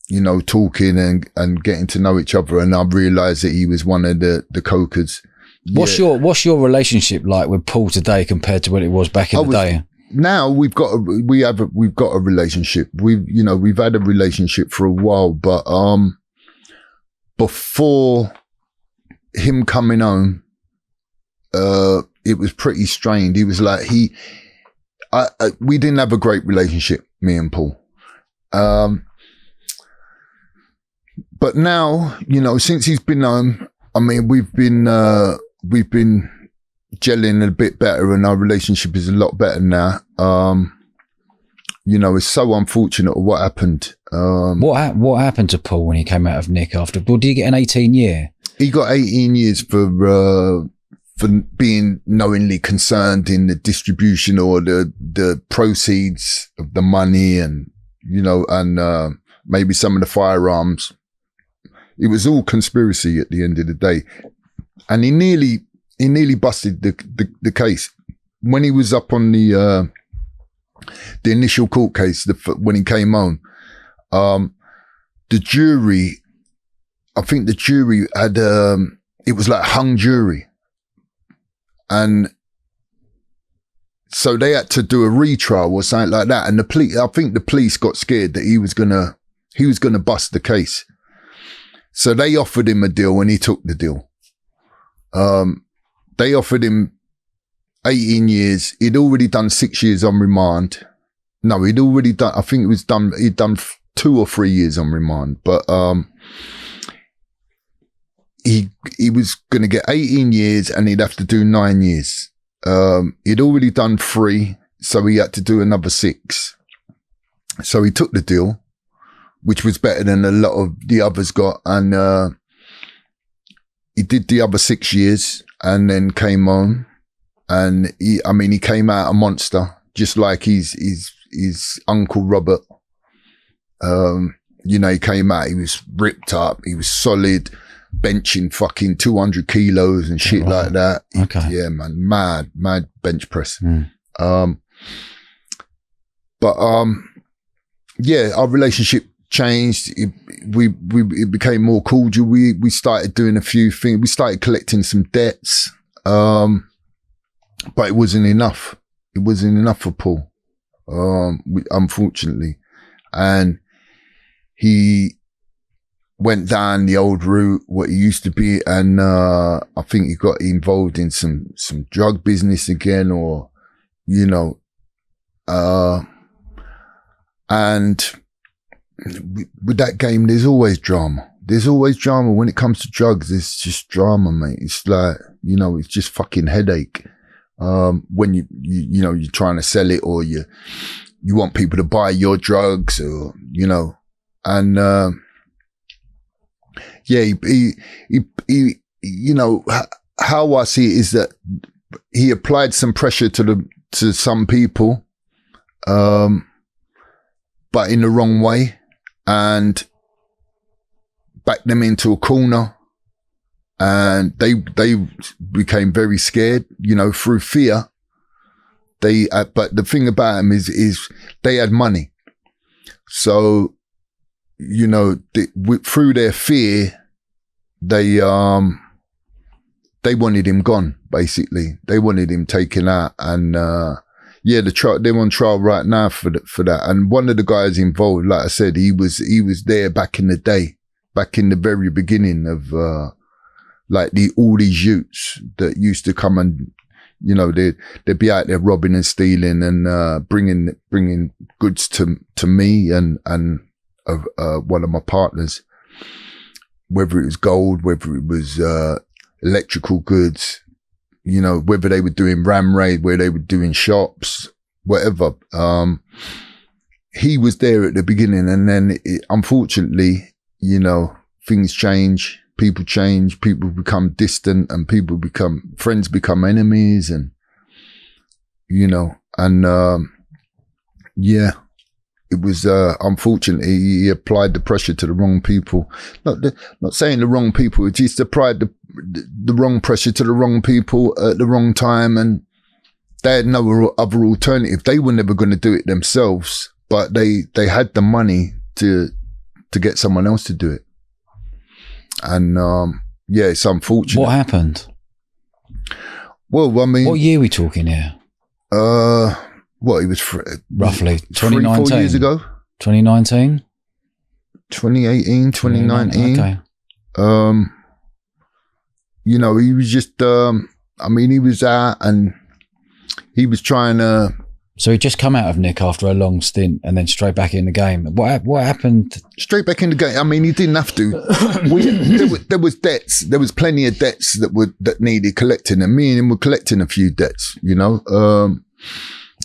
you know, talking and getting to know each other, and I realised that he was one of the cokers. What's your relationship like with Paul today compared to when it was back in the day? Now we've got a relationship. We've had a relationship for a while, but before him coming home, it was pretty strained. He was like, we didn't have a great relationship, me and Paul. But now, you know, since he's been home, I mean, we've been gelling a bit better, and our relationship is a lot better now. You know, it's so unfortunate what happened. What happened to Paul when he came out of Nick after? Well, did he get an 18-year? He got 18 years for being knowingly concerned in the distribution or the proceeds of the money, and, you know, and maybe some of the firearms. It was all conspiracy at the end of the day. And he nearly busted the case. When he was up on the initial court case, when he came home, the jury, I think the jury had, it was like hung jury. And so they had to do a retrial or something like that. And I think the police got scared that he was gonna bust the case. So they offered him a deal and he took the deal. They offered him 18 years. He'd already done 6 years on remand. No, he'd already done, I think he'd done 2 or 3 years on remand, but, he was going to get 18 years and he'd have to do 9 years. He'd already done 3, so he had to do another 6. So he took the deal, which was better than a lot of the others got. And, he did the other 6 years and then came on, and he came out a monster, just like his uncle Robert. He came out, he was ripped up, he was solid, benching fucking 200 kilos and shit like that. Okay. Yeah, man, mad bench press. Yeah, our relationship changed. It became more cordial. We started doing a few things. We started collecting some debts, but it wasn't enough. It wasn't enough for Paul, unfortunately, and he went down the old route, what he used to be, and I think he got involved in some drug business again, or and with that game, there's always drama. There's always drama when it comes to drugs. It's just drama, mate. It's like, it's just fucking headache. When you're trying to sell it, or you want people to buy your drugs, or, and, yeah, he how I see it is that he applied some pressure to some people, but in the wrong way, and backed them into a corner, and they became very scared, through fear. But the thing about them is they had money, so through their fear, they wanted him gone. Basically, they wanted him taken out, and they're on trial right now for that. And one of the guys involved, like I said, he was there back in the day, back in the very beginning of all these youths that used to come and they'd be out there robbing and stealing and bringing goods to me and one of my partners, whether it was gold, whether it was electrical goods, whether they were doing ram raid, where they were doing shops, whatever. He was there at the beginning, and then unfortunately, things change, people become distant, and friends become enemies, and it was unfortunately he applied the pressure to the wrong people. Not saying the wrong people, it just applied the wrong pressure to the wrong people at the wrong time, and they had no other alternative. They were never going to do it themselves, but they had the money to get someone else to do it. And it's unfortunate. What happened? Well, I mean, what year are we talking here? It was roughly 2019, 4 years ago. 2019, 2018, 2019. Okay. He was just, he was out and he was trying to. So he just come out of Nick after a long stint and then straight back in the game. What happened? Straight back in the game. I mean, he didn't have to. There was debts. There was plenty of debts that needed collecting, and me and him were collecting a few debts.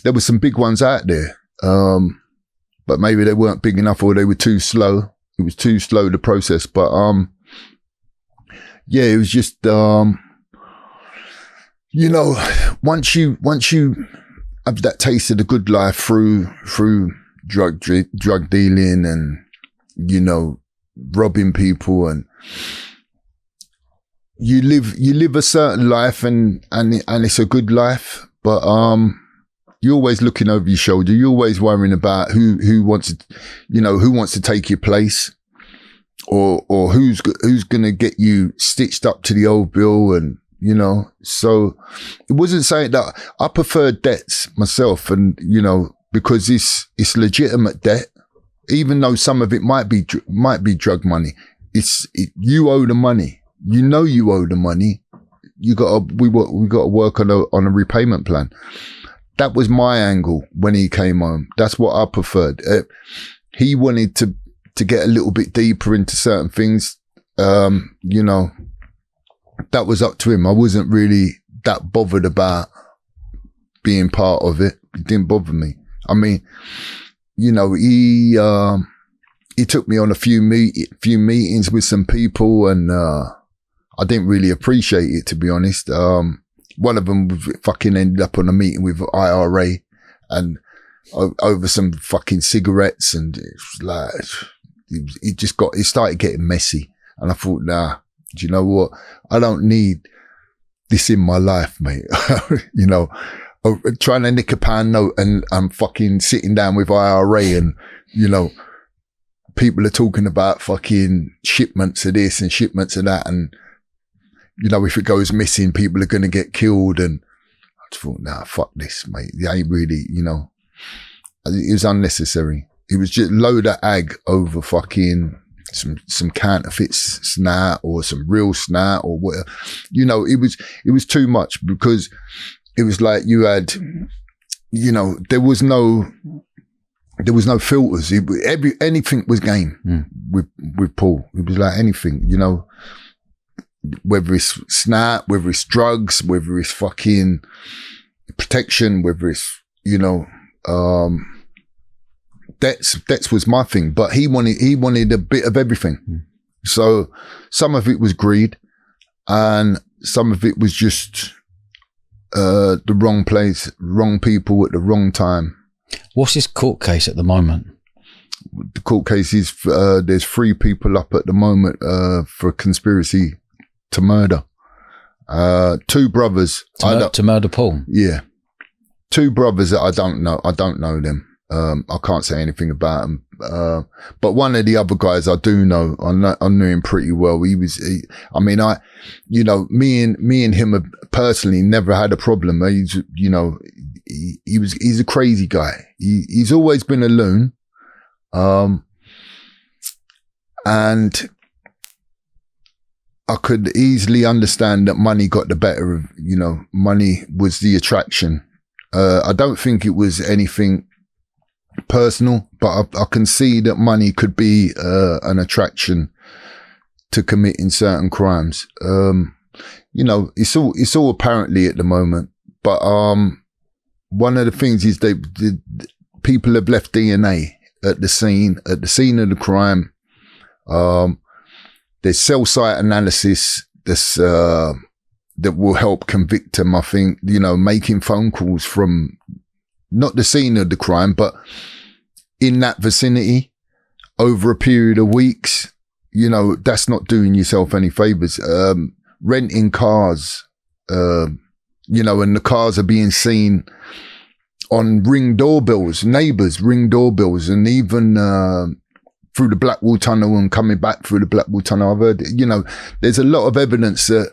There were some big ones out there, but maybe they weren't big enough, or they were too slow. It was too slow to process. But it was just once you have that taste of the good life through drug dealing and robbing people, and you live a certain life, and it's a good life, but you're always looking over your shoulder. You're always worrying about who wants to take your place, or who's going to get you stitched up to the old bill, and so it wasn't saying that I preferred debts myself, and because it's legitimate debt, even though some of it might be drug money. you owe the money. You know you owe the money. We got to work on a repayment plan. That was my angle when he came home. That's what I preferred. He wanted to get a little bit deeper into certain things. You know, that was up to him. I wasn't really that bothered about being part of it. It didn't bother me. I mean, you know, he took me on a few meetings with some people, and I didn't really appreciate it, to be honest. One of them fucking ended up on a meeting with IRA and over some fucking cigarettes, and it's like, it started getting messy. And I thought, nah, do you know what? I don't need this in my life, mate. You know, trying to nick a pound note and I'm fucking sitting down with IRA, and, you know, people are talking about fucking shipments of this and shipments of that. And, you know, if it goes missing, people are going to get killed. And I just thought, nah, fuck this, mate. It ain't really, you know, it was unnecessary. It was just load of ag over fucking some counterfeit snat or some real snat or whatever. You know, it was too much, because it was like you had, you know, there was no filters. Anything was game with Paul. It was like anything, you know, whether it's snap, whether it's drugs, whether it's fucking protection, whether it's, you know, debts was my thing, but he wanted a bit of everything. So some of it was greed, and some of it was just the wrong place, wrong people at the wrong time. What's his court case at the moment? The court case is there's 3 people up at the moment for conspiracy to murder. 2 brothers to murder Paul. Yeah, 2 brothers that I don't know them. I can't say anything about him. But one of the other guys I do know, I knew him pretty well. You know, me and him have personally never had a problem. He's, you know, he's a crazy guy. He's always been a loon. And I could easily understand that money got the better of, you know, money was the attraction. I don't think it was anything personal, but I can see that money could be an attraction to committing certain crimes. You know, it's all apparently at the moment, but one of the things is people have left DNA at the scene of the crime. There's cell site analysis that will help convict them. I think, you know, making phone calls from not the scene of the crime, but in that vicinity over a period of weeks, you know, that's not doing yourself any favors. Renting cars, you know, and the cars are being seen on Ring doorbells, neighbors, Ring doorbells, and even through the Blackwall Tunnel and coming back through the Blackwall Tunnel. I've heard, you know, there's a lot of evidence that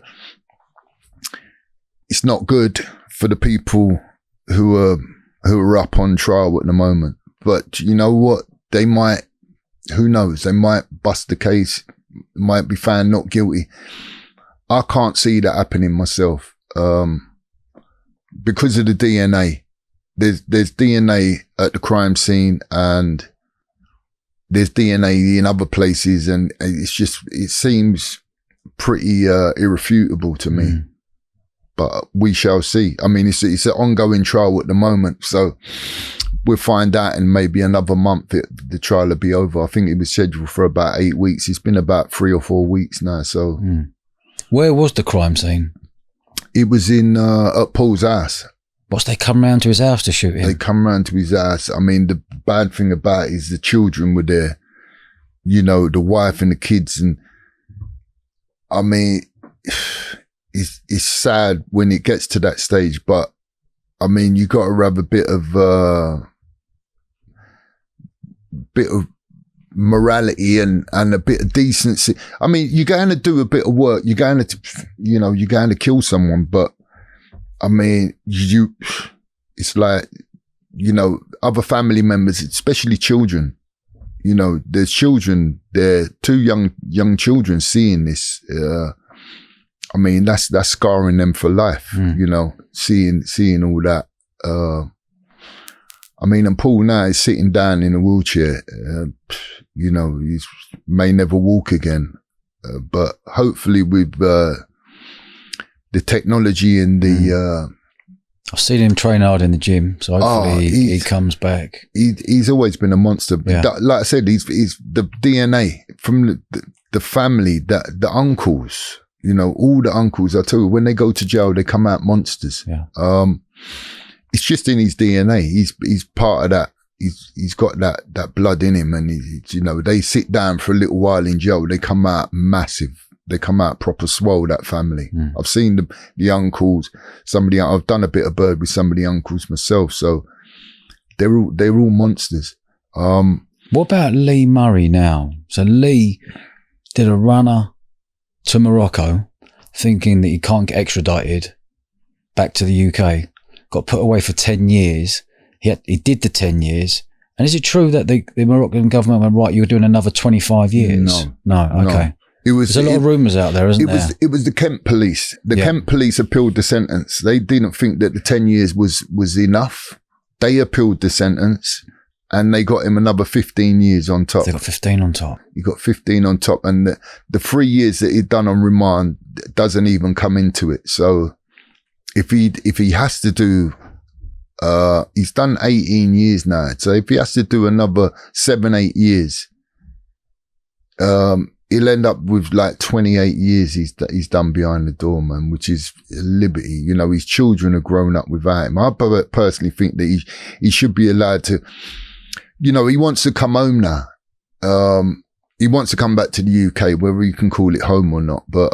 it's not good for the people who are up on trial at the moment. But you know what? They might, who knows? They might bust the case, might be found not guilty. I can't see that happening myself, because of the DNA. There's DNA at the crime scene, and there's DNA in other places, and it seems pretty irrefutable to me. But we shall see. I mean, it's an ongoing trial at the moment, so we'll find out in maybe another month the trial will be over. I think it was scheduled for about 8 weeks. It's been about 3 or 4 weeks now. So, where was the crime scene? It was in at Paul's house. What's they come round to his house to shoot him? They come round to his house. I mean, the bad thing about it is the children were there. You know, the wife and the kids, and I mean, it's sad when it gets to that stage, but I mean, you got to have a bit of morality and a bit of decency. I mean, you're going to do a bit of work. You're going to kill someone, but I mean, it's like, you know, other family members, especially children, You know, there's children there, two young children seeing this. I mean, that's scarring them for life. You know, seeing all that. I mean, and Paul now is sitting down in a wheelchair. You know, he may never walk again. But hopefully with the technology and the... I've seen him train hard in the gym, so hopefully he comes back. He's always been a monster. Yeah. Like I said, he's the DNA from the family, the uncles, you know, all the uncles. I tell you, when they go to jail, they come out monsters. Yeah. It's just in his DNA. He's part of that. He's got that blood in him, and you know, they sit down for a little while in jail. They come out massive. They come out proper swole, that family. I've seen the uncles, I've done a bit of bird with some of the uncles myself. So they're all monsters. What about Lee Murray now? So Lee did a runner to Morocco thinking that he can't get extradited back to the UK, got put away for 10 years. He did the 10 years. And is it true that the Moroccan government went, right, you're doing another 25 years? No. Okay. There's a lot of rumours out there, isn't there? It was the Kent police. The Kent police appealed the sentence. They didn't think that the 10 years was enough. They appealed the sentence and they got him another 15 years on top. They got 15 on top. He got 15 on top. And the 3 years that he'd done on remand doesn't even come into it. So if he has to do, he's done 18 years now. So if he has to do another 7-8 years, he'll end up with like 28 years he's done behind the door, man, which is liberty. You know, his children have grown up without him. I personally think that he should be allowed to, you know, he wants to come home now. He wants to come back to the UK, whether you can call it home or not. But,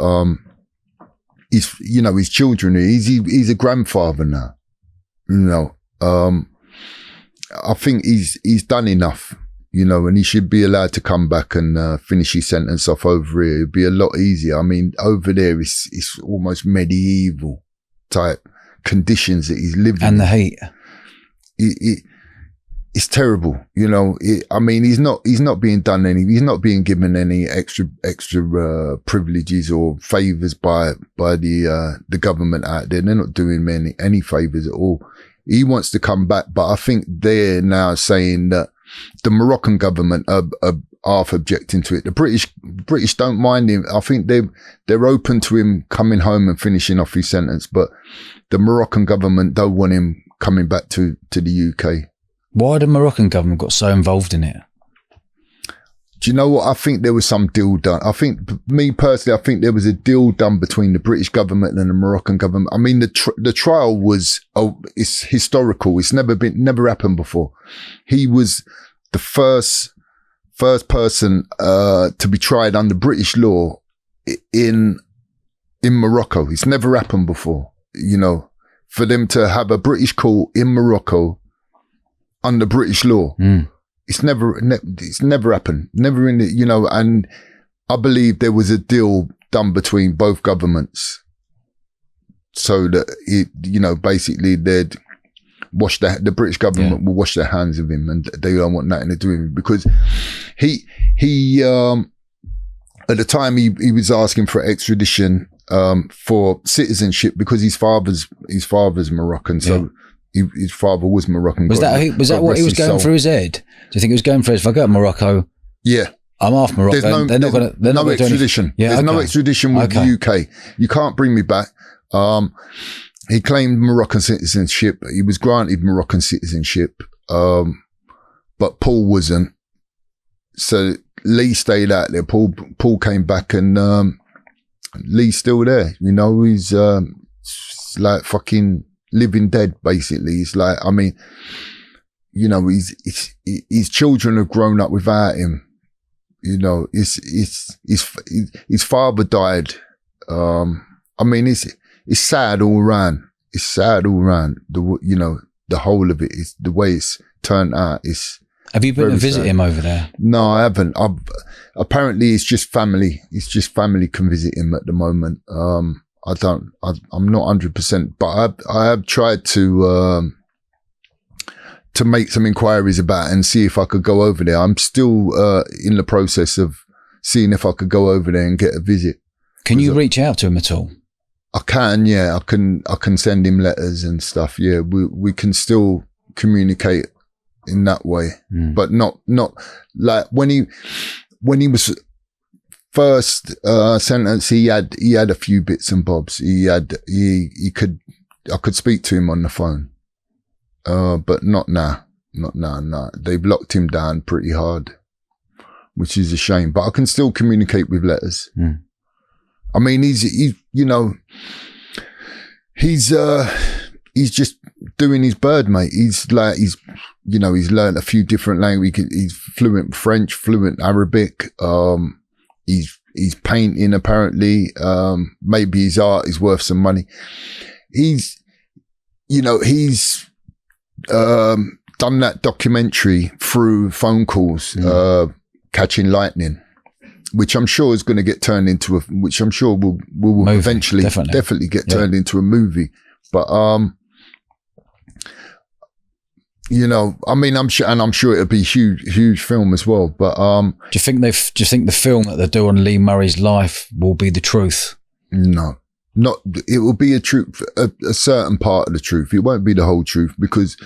his children, he's a grandfather now. You know, I think he's done enough. You know, and he should be allowed to come back and finish his sentence off over here. It'd be a lot easier. I mean, over there, it's almost medieval type conditions that he's living in. And the heat. It's terrible. You know, I mean, he's not being he's not being given any extra privileges or favours by the government out there. They're not doing any favours at all. He wants to come back, but I think they're now saying that the Moroccan government are half objecting to it. The British don't mind him. I think they're open to him coming home and finishing off his sentence, but the Moroccan government don't want him coming back to the UK. Why the Moroccan government got so involved in it? Do you know what? I think there was some deal done. I think, me personally, I think there was a deal done between the British government and the Moroccan government. I mean, the trial was, it's historical. It's never happened before. He was the first person, to be tried under British law in Morocco. It's never happened before, you know, for them to have a British court in Morocco under British law. It's never happened. Never in the, you know, and I believe there was a deal done between both governments so that it, you know, basically they'd wash the British government will wash their hands of him and they don't want nothing to do with him because he at the time he was asking for extradition, for citizenship because his father's Moroccan. So his father was Moroccan. Was that what he was going through his head? Do you think he was going through his, if I go to Morocco, I'm half Morocco. They're not no extradition. There's no extradition with the UK. You can't bring me back. He claimed Moroccan citizenship. He was granted Moroccan citizenship. But Paul wasn't. So Lee stayed out there. Paul came back and, Lee's still there. You know, he's, like fucking living dead, basically. It's like, I mean, you know, his children have grown up without him. You know, his father died. I mean, it's sad all around. It's sad all around. You know, the whole of it is the way it's turned out. Have you been to visit him over there? No, I haven't. Apparently it's just family. It's just family can visit him at the moment. I'm not 100%, but I have tried to to make some inquiries about and see if I could go over there. I'm still in the process of seeing if I could go over there and get a visit. Can you reach out to him at all? I can, yeah. I can send him letters and stuff. Yeah, we can still communicate in that way, but not like when he was first sentenced. He had a few bits and bobs. I could speak to him on the phone, but not now. Not now. No, they've locked him down pretty hard, which is a shame. But I can still communicate with letters. I mean, he's just doing his bird, mate. He's learned a few different languages. He's fluent French, fluent Arabic. He's painting apparently. Maybe his art is worth some money. He's done that documentary through phone calls, Catching Lightning, which I'm sure is going to get turned into which I'm sure will movie, eventually definitely get turned into a movie. But I mean, I'm sure it'll be huge film as well. But do you think the film that they do on Lee Murray's life will be the truth? No, not. It will be a truth, a certain part of the truth. It won't be the whole truth because,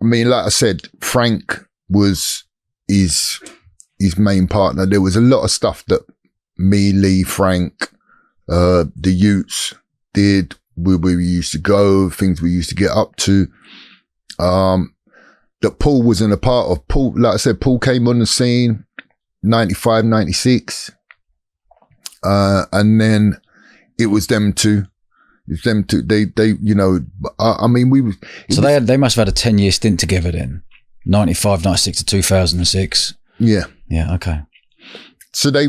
I mean, like I said, Frank was his main partner. There was a lot of stuff that me, Lee, Frank, the Utes did, where we used to go, things we used to get up to, that Paul wasn't a part of. Paul, like I said, Paul came on the scene 95, 96. And then it was them two. I mean, they must have had a 10-year stint together then. 95, 96 to 2006. Yeah. Yeah. Okay. So they're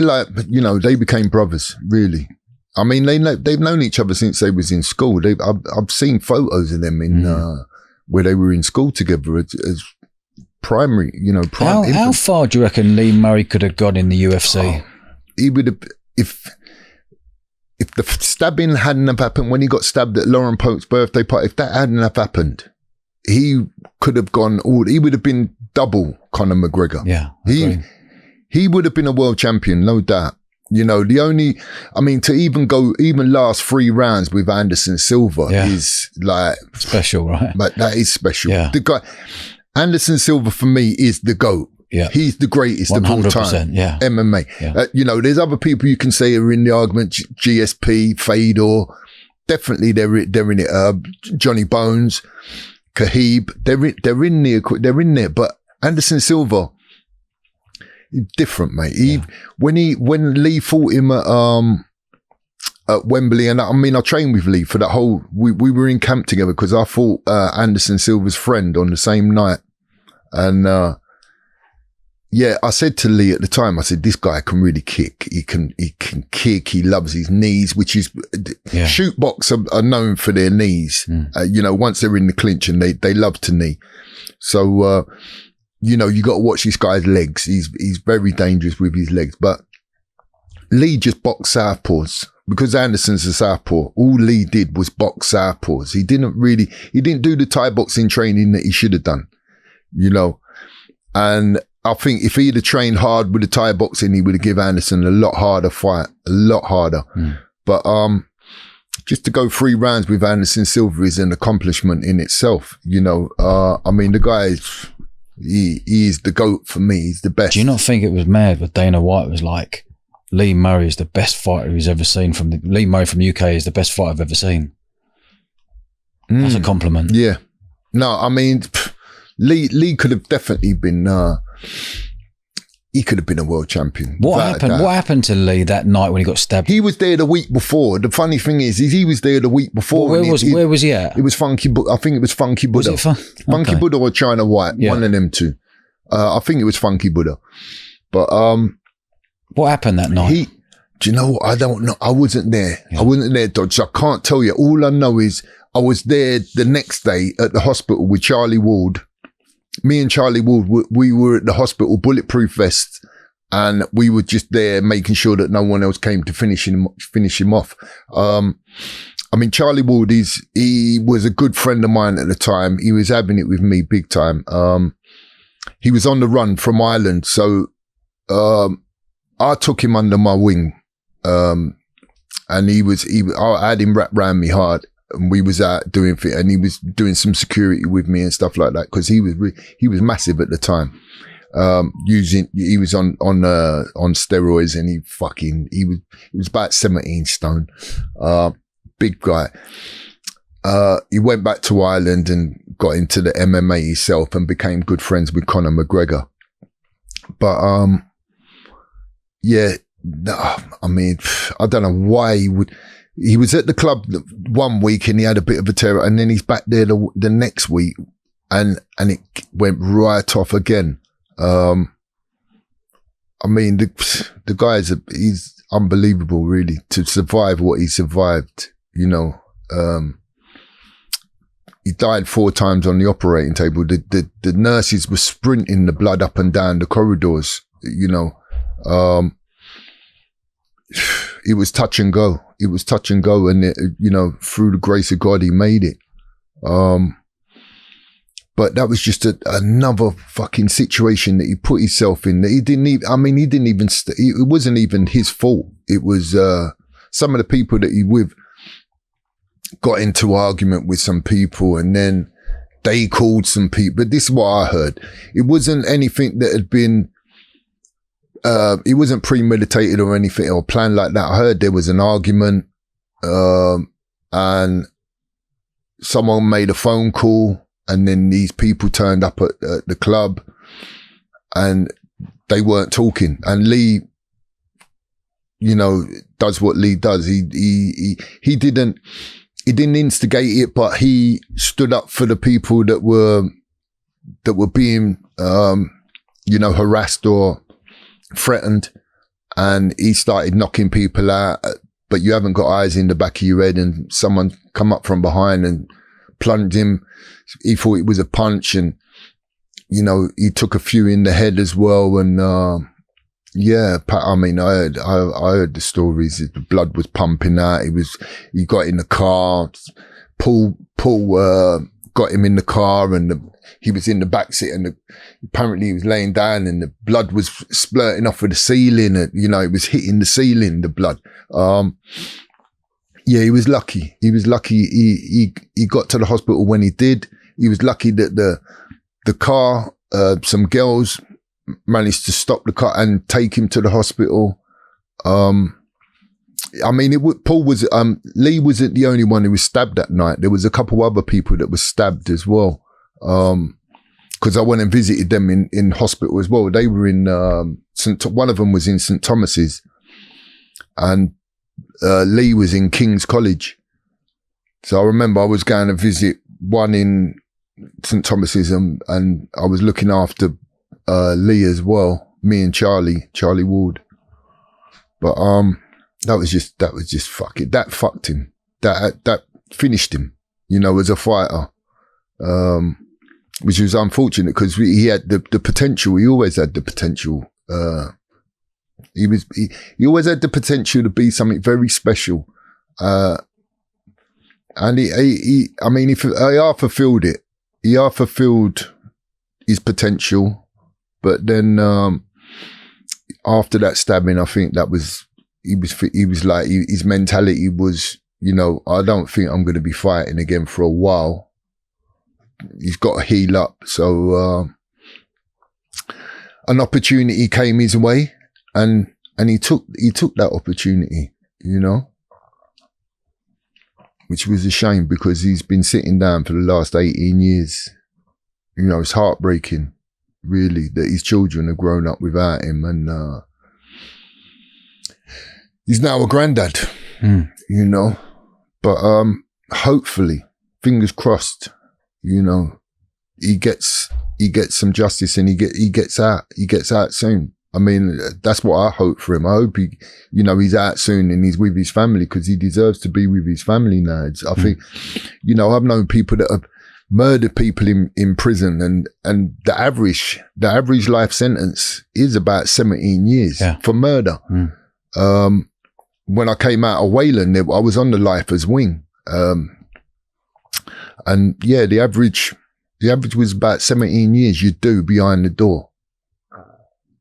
like, they became brothers, really. I mean, they've known each other since they was in school. I've seen photos of them in, where they were in school together as primary, How far do you reckon Lee Murray could have gone in the UFC? He would have, if the stabbing hadn't have happened when he got stabbed at Lauren Pope's birthday party, if that hadn't have happened, he could have gone he would have been double Conor McGregor. Yeah. He would have been a world champion, no doubt. To even last 3 rounds with Anderson Silva is like special, right? But that is special. Yeah. The guy, Anderson Silva for me is the GOAT. Yeah. He's the greatest of all time. Yeah. MMA. Yeah. There's other people you can say are in the argument, GSP, Fedor. Definitely they're in it. Johnny Bones, Khabib. They're in there. But Anderson Silva, different, mate. When Lee fought him at Wembley, and I mean, I trained with Lee for that whole. We were in camp together because I fought Anderson Silva's friend on the same night, and I said to Lee at the time, I said, this guy can really kick. He can kick. He loves his knees, which is shoot box are known for their knees. Once they're in the clinch and they love to knee. So. You got to watch this guy's legs. He's very dangerous with his legs. But Lee just boxed southpaws because Anderson's a southpaw. All Lee did was box southpaws. He didn't do the Thai boxing training that he should have done, And I think if he'd have trained hard with the Thai boxing, he would have given Anderson a lot harder fight, a lot harder. But just to go 3 rounds with Anderson Silva is an accomplishment in itself. The guy is. He is the GOAT for me. He's the best. Do you not think it was mad what Dana White was like? Lee Murray is the best fighter he's ever seen. Lee Murray from UK is the best fighter I've ever seen. That's a compliment. Yeah. No, I mean, Lee could have definitely been. He could have been a world champion. What happened to Lee that night when he got stabbed? He was there the week before. The funny thing is he was there the week before. Well, where was he at? It was Funky. I think it was Funky Buddha. Was it Funky Buddha or China White? Yeah. One of them two. I think it was Funky Buddha. But what happened that night? Do you know? I don't know. I wasn't there. I wasn't there, Dodge. So I can't tell you. All I know is I was there the next day at the hospital with Charlie Ward. Me and Charlie Ward, we were at the hospital, bulletproof vests, and we were just there making sure that no one else came to finish him off. I mean, Charlie Ward he was a good friend of mine at the time. He was having it with me big time. He was on the run from Ireland, so I took him under my wing, and I had him wrapped around me hard, and we was out doing fit, and he was doing some security with me and stuff like that, because he was massive at the time. He was on steroids, and he was about 17 stone, big guy. He went back to Ireland and got into the MMA himself and became good friends with Conor McGregor. But, yeah, I mean, I don't know why he was at the club 1 week and he had a bit of a terror, and then he's back there the next week and it went right off again. I mean, the guy he's unbelievable, really, to survive what he survived, you know. He died 4 times on the operating table. The nurses were sprinting the blood up and down the corridors, you know. It was touch and go. It was touch and go, and you know, through the grace of God, he made it. But that was just another fucking situation that he put himself in. That he didn't even. It wasn't even his fault. It was some of the people that he with got into argument with some people, and then they called some people. But this is what I heard. It wasn't anything that had been. It wasn't premeditated or anything or planned like that. I heard there was an argument, and someone made a phone call, and then these people turned up at the club, and they weren't talking. And Lee, you know, does what Lee does. He didn't instigate it, but he stood up for the people that were being, you know, harassed or threatened, and he started knocking people out. But you haven't got eyes in the back of your head, and someone come up from behind and plunged him. He thought it was a punch, and you know, he took a few in the head as well. And yeah, I mean, I heard the stories. The blood was pumping out. He got in the car. Paul got him in the car, and he was in the back seat, and apparently he was laying down, and the blood was splurting off of the ceiling, and you know, it was hitting the ceiling, the blood. Yeah, he was lucky. He was lucky. He got to the hospital when he did. He was lucky that the car, some girls managed to stop the car and take him to the hospital. I mean, Paul was, Lee wasn't the only one who was stabbed that night. There was a couple other people that were stabbed as well. Cause I went and visited them in hospital as well. They were in, one of them was in St. Thomas's, and, Lee was in King's College. So I remember I was going to visit one in St. Thomas's, and I was looking after, Lee as well, me and Charlie Ward. But, that was just fucking, that fucked him. That finished him, you know, as a fighter. Which was unfortunate, because he had the potential. He always had the potential. He always had the potential to be something very special. And he fulfilled it. He fulfilled his potential. But then, after that stabbing, I think he was like, his mentality was, you know, I don't think I'm going to be fighting again for a while. He's got to heal up. So, an opportunity came his way, and he took that opportunity, you know, which was a shame, because he's been sitting down for the last 18 years. You know, it's heartbreaking, really, that his children have grown up without him, and, he's now a granddad, you know, but, hopefully, fingers crossed, you know, he gets some justice, and he gets out soon. I mean, that's what I hope for him. I hope he's out soon and he's with his family, because he deserves to be with his family now. I think, you know, I've known people that have murder people in prison, and the average life sentence is about 17 years for murder. When I came out of Wayland, I was on the lifers wing. And yeah, the average was about 17 years you do behind the door.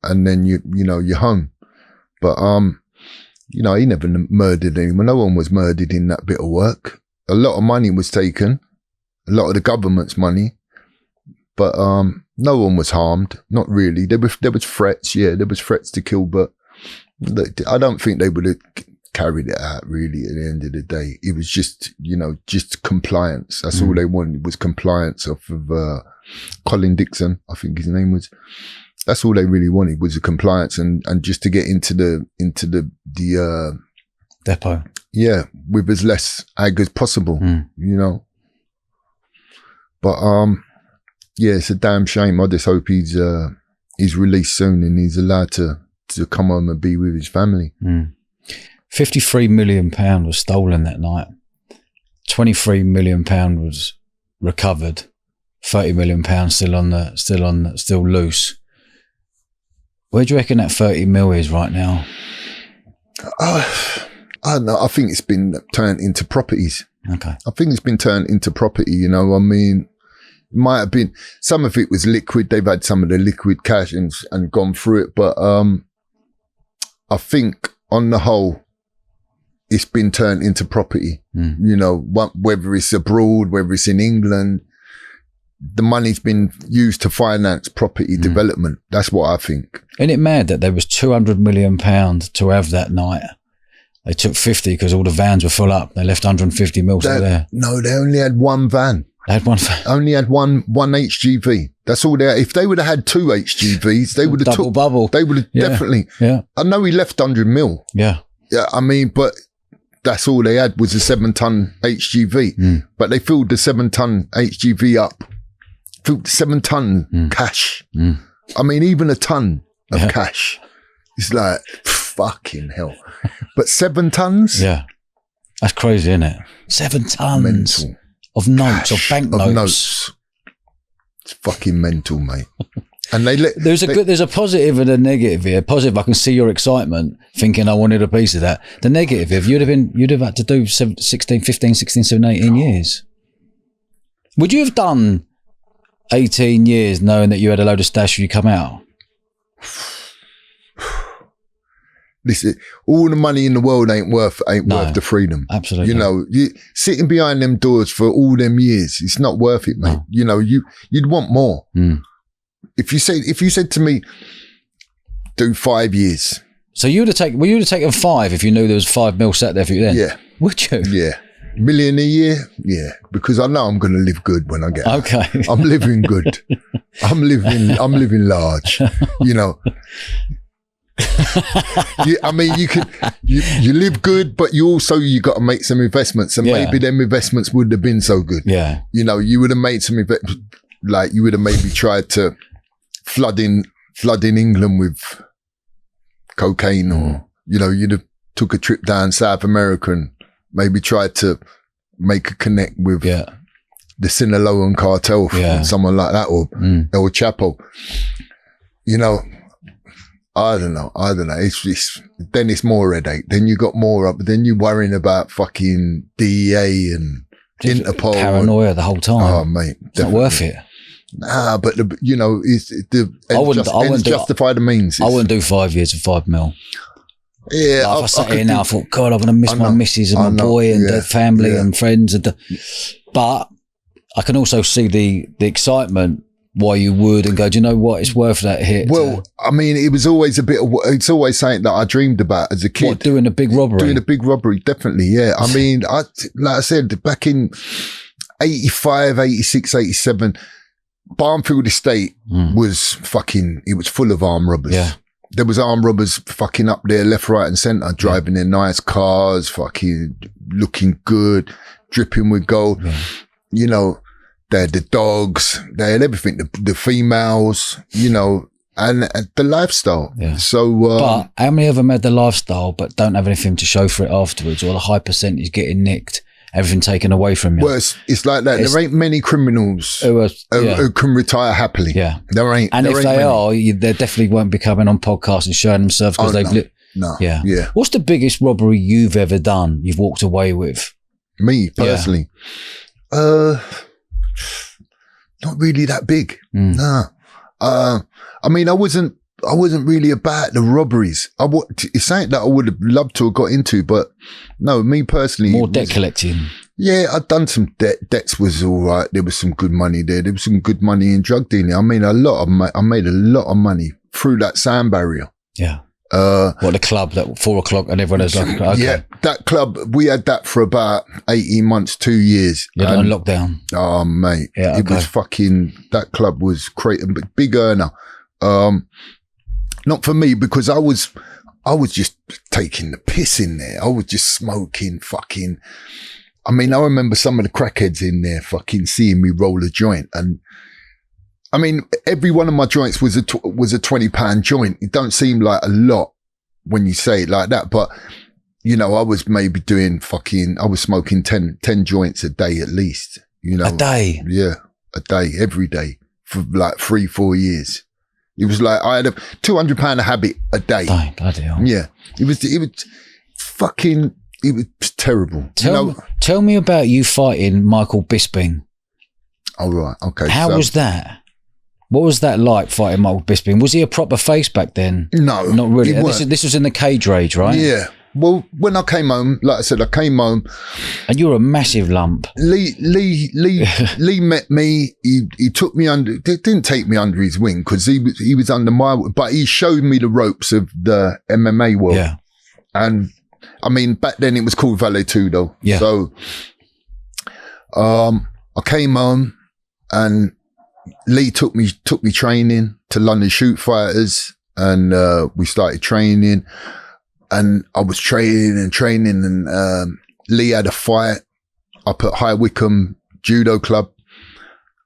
And then you're home. But, he never murdered anyone. No one was murdered in that bit of work. A lot of money was taken, a lot of the government's money, but, no one was harmed. Not really. There was threats. Yeah, there was threats to kill, but I don't think they would have carried it out really at the end of the day. It was just, just compliance. That's all they wanted was compliance off of, Colin Dixon, I think his name was. That's all they really wanted was a compliance and just to get into the depot. Yeah. With as less ag as possible, But, yeah, it's a damn shame. I just hope he's released soon and he's allowed to come home and be with his family. £53 million was stolen that night. £23 million was recovered. £30 million still loose. Where do you reckon that 30 mil is right now? I don't know. I think it's been turned into properties. Okay. I think it's been turned into property, I mean, it might have been, some of it was liquid. They've had some of the liquid cash and gone through it. But, I think on the whole, it's been turned into property, whether it's abroad, whether it's in England, the money's been used to finance property development. That's what I think. Isn't it mad that there was £200 million to have that night? They took 50 because all the vans were full up. They left 150 mil there. No, they only had one van. They had one van. Only had one HGV. That's all they had. If they would have had two HGVs, they would have double bubble. They would have definitely. Yeah. I know he left 100 mil. Yeah. Yeah. I mean, but that's all they had was a 7-ton HGV. But they filled the 7-ton HGV up. Filled 7 ton cash. I mean, even a ton of cash. It's like, fucking hell. But 7 tons? Yeah. That's crazy, isn't it? 7 tons mental. Of notes, of banknotes. Of notes. It's fucking mental, mate. And there's a positive and a negative here. Positive, I can see your excitement, thinking I wanted a piece of that. The negative, if you'd have had to do 15, 16, 17, 18 years. Would you have done 18 years knowing that you had a load of stash when you come out? Listen, all the money in the world ain't worth the freedom. Absolutely. Sitting behind them doors for all them years, it's not worth it, mate. No. You'd want more. If you said to me, do 5 years. So you would have taken 5 if you knew there was 5 mil sat there for you then? Yeah. Would you? Yeah. $1 million a year? Yeah. Because I know I'm going to live good when I get out. Okay. I'm living good. I'm living large, I mean, you live good, but you got to make some investments, and maybe them investments wouldn't have been so good. Yeah. You would have made some like you would have maybe tried to flood in England with cocaine, or you'd have took a trip down South America and maybe tried to make a connect with the Sinaloan cartel, or someone like that, or El Chapo. I don't know. It's just, then it's more headache. Then you got more up. Then you're worrying about fucking DEA and Interpol. Paranoia the whole time. Oh, mate. It's not worth it. Nah, but ends justify the means. I wouldn't do 5 years for 5 mil. Yeah. Like, if I sat here now, I thought, God, I'm going to miss my missus and my boy and their family and friends. But I can also see the excitement why you would, and go, do you know what? It's worth that hit. Well, I mean, it was always it's always something that I dreamed about as a kid. What, doing a big robbery? Doing a big robbery, definitely, yeah. I mean, like I said, back in 85, 86, 87, Barnfield Estate was it was full of armed robbers. Yeah. There was armed robbers fucking up there, left, right and centre, driving their nice cars, fucking looking good, dripping with gold. Yeah. They had the dogs, they had everything, the females, and the lifestyle. Yeah. So, but how many of them had the lifestyle but don't have anything to show for it afterwards, or the high percentage getting nicked everything taken away from you. Well, it's like that. There ain't many criminals who can retire happily. Yeah. There ain't. And there if ain't they many. are, they definitely won't be coming on podcasts and showing themselves because they've lived. No. Yeah. Yeah. What's the biggest robbery you've ever done? You've walked away with? Me personally, not really that big. Nah. I mean, I wasn't really about the robberies. It's something that I would have loved to have got into, but no, me personally, more debt collecting. Yeah, I'd done some debts was all right. There was some good money there. There was some good money in drug dealing. I made a lot of money through that sound barrier. Yeah. The club that 4 o'clock and everyone was like, okay. Yeah, that club, we had that for about 18 months, 2 years. Yeah, on lockdown. Oh, mate. Yeah, It was that club was creating big earner. Not for me, because I was just taking the piss in there. I was just smoking fucking. I mean, I remember some of the crackheads in there fucking seeing me roll a joint. And I mean, every one of my joints was a £20 joint. It don't seem like a lot when you say it like that, but you know, I was maybe doing I was smoking 10 joints a day at least, you know. A day? Yeah, a day, every day for like 3-4 years. It was like I had a £200 a habit a day. Dang, bloody hell. Yeah, it was terrible. Tell me about you fighting Michael Bisping. Oh, right. Okay. How was that? What was that like, fighting Michael Bisping? Was he a proper face back then? No, not really. This was in the cage rage, right? Yeah. Well, when I came home, like I said, and you were a massive lump. Lee met me. He took me under. Didn't take me under his wing because he was under but he showed me the ropes of the MMA world. Yeah. And I mean, back then it was called Vale-Tudo. Yeah. So, I came home and Lee took me training to London Shoot Fighters, and we started training. And I was training, and Lee had a fight up at High Wycombe Judo Club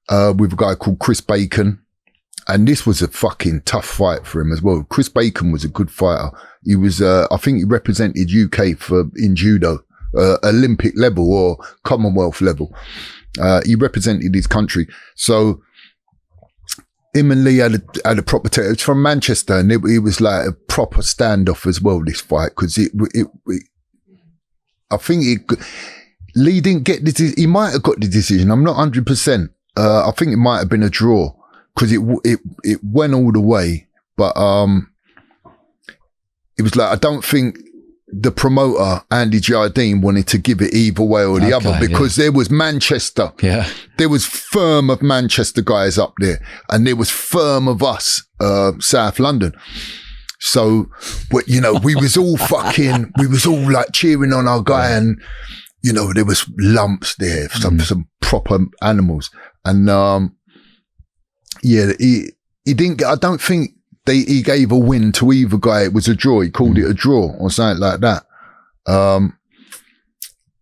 with a guy called Chris Bacon. And this was a fucking tough fight for him as well. Chris Bacon was a good fighter. He was, I think he represented UK in judo, Olympic level or Commonwealth level. He represented his country. So him and Lee had a proper it was from Manchester, and it was like a proper standoff as well, this fight, because I think Lee didn't get he might have got the decision. I'm not 100%. I think it might have been a draw because it went all the way, but it was like, I don't think the promoter, Andy Jardine, wanted to give it either way or the other, because there was Manchester. Yeah. There was firm of Manchester guys up there, and there was firm of us, South London. So, you know, we was all like cheering on our guy, and, you know, there was lumps there, some proper animals. And, he didn't I don't think he gave a win to either guy. It was a draw. He called it a draw or something like that.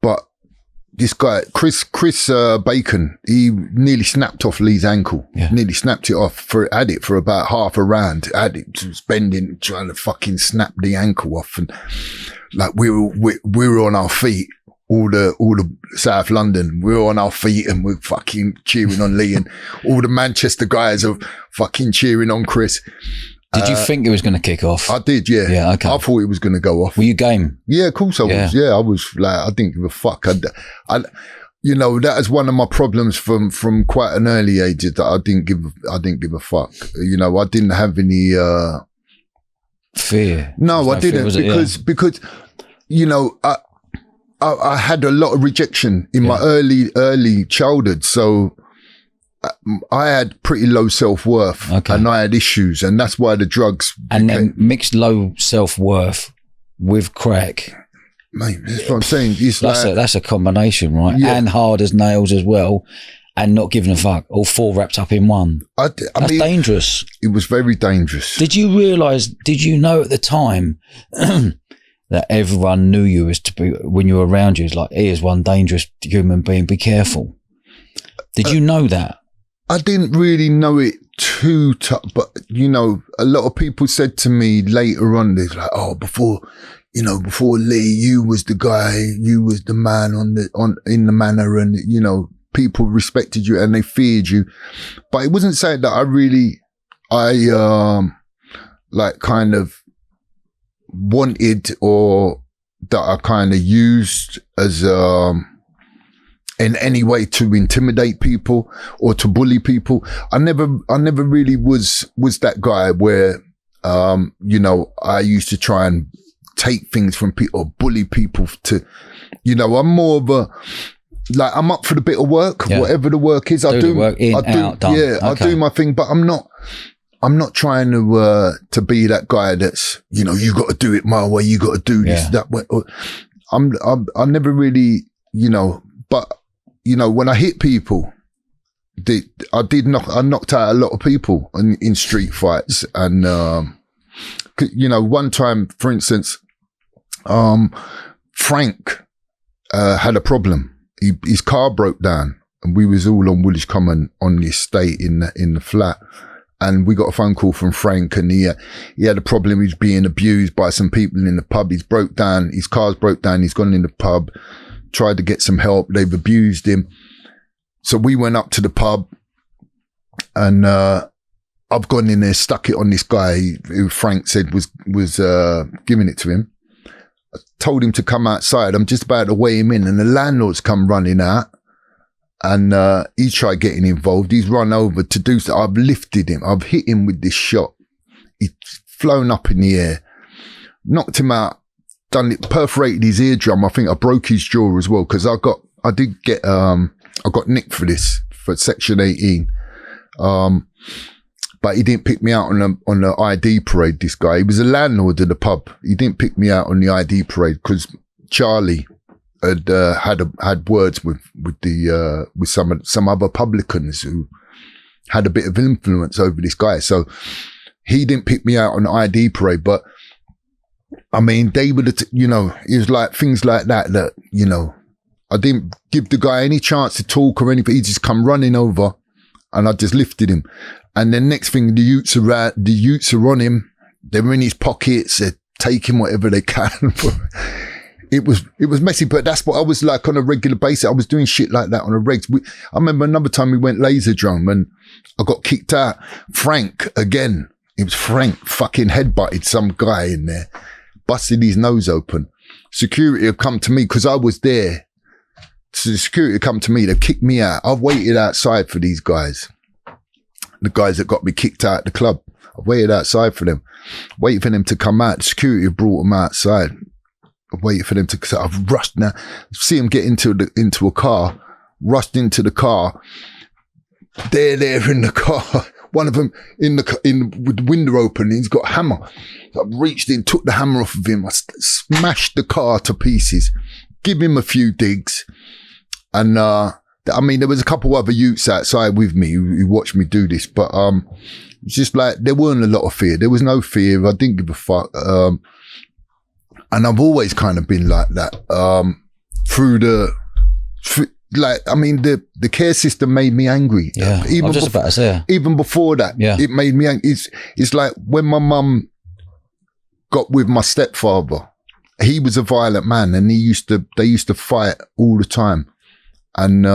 But this guy, Chris Bacon, he nearly snapped off Lee's ankle. Yeah. Nearly snapped it off. Had it for about half a round. Had it, was bending, trying to fucking snap the ankle off. And like we were on our feet. All the South London, we were on our feet and we're fucking cheering on Lee, and all the Manchester guys are fucking cheering on Chris. Did you think it was going to kick off? I did, yeah. Yeah, okay. I thought it was going to go off. Were you game? Yeah, of course I was. Yeah, I was like, I didn't give a fuck. I you know, that is one of my problems from quite an early age, that I didn't give a fuck. You know, I didn't have any fear. No, I didn't, because you know, I had a lot of rejection in my early childhood, so I had pretty low self-worth, and I had issues, and that's why the drugs. And then mixed low self-worth with crack. Mate, that's what I'm saying. That's a combination, right? Yeah. And hard as nails as well, and not giving a fuck. All four wrapped up in one. That's dangerous. It was very dangerous. Did you know at the time that everyone knew you as to be, when you were around you, it's like, here's one dangerous human being, be careful? Did you know that? I didn't really know it too tough. But, you know, a lot of people said to me later on, they're like, oh, before Lee, you was the guy, you was the man in the manor, and, you know, people respected you and they feared you. But it wasn't saying that I like kind of wanted, or that I kind of used as in any way to intimidate people or to bully people. I never really was that guy where you know, I used to try and take things from people or bully people to, you know, I'm more of a, like, I'm up for the bit of work, whatever the work is. I do work in, out, done. Yeah, okay. I do my thing, but I'm not trying to be that guy that's, you know, you got to do it my way, you got to do this that way. I never really, you know, but, you know, when I hit people, I knocked out a lot of people in street fights. And, you know, one time, for instance, Frank had a problem. His car broke down, and we was all on Woolwich Common on the estate in the flat. And we got a phone call from Frank, and he had a problem. He was being abused by some people in the pub. He's broke down. His car's broke down. He's gone in the pub, tried to get some help. They've abused him. So we went up to the pub, and I've gone in there, stuck it on this guy who Frank said was giving it to him. I told him to come outside. I'm just about to weigh him in, and the landlord's come running out. And he tried getting involved. He's run over to do so. I've lifted him. I've hit him with this shot. He's flown up in the air, knocked him out, done it, perforated his eardrum. I think I broke his jaw as well, because I got nicked for this, for Section 18. But he didn't pick me out on the ID parade, this guy. He was a landlord of the pub. He didn't pick me out on the ID parade because Charlie had words with some other publicans who had a bit of influence over this guy. So he didn't pick me out on the ID parade. But I mean, they would, you know, it was like things like that, you know, I didn't give the guy any chance to talk or anything. He just come running over, and I just lifted him. And then next thing, the Utes are on him. They're in his pockets. They're taking whatever they can. It was messy, but that's what I was like on a regular basis. I was doing shit like that on a reg. I remember another time we went laser drum and I got kicked out. Frank, again, it was Frank, fucking headbutted some guy in there, busted his nose open. Security have come to me because I was there. So the security have come to me. They've kicked me out. I've waited outside for these guys. The guys that got me kicked out of the club. I've waited outside for them. Waited for them to come out. The security have brought them outside. Waiting for them to, I've rushed now, see them get into a car, rushed into the car. They're there in the car. One of them with the window open, he's got a hammer. So I reached in, took the hammer off of him. I smashed the car to pieces, give him a few digs. And, I mean, there was a couple other youths outside with me who watched me do this, but, it's just like, there weren't a lot of fear. There was no fear. I didn't give a fuck. And I've always kind of been like that, the care system made me angry. Yeah, I was just about to say. Even before that, it made me angry. It's like when my mum got with my stepfather, he was a violent man, and they used to fight all the time. And,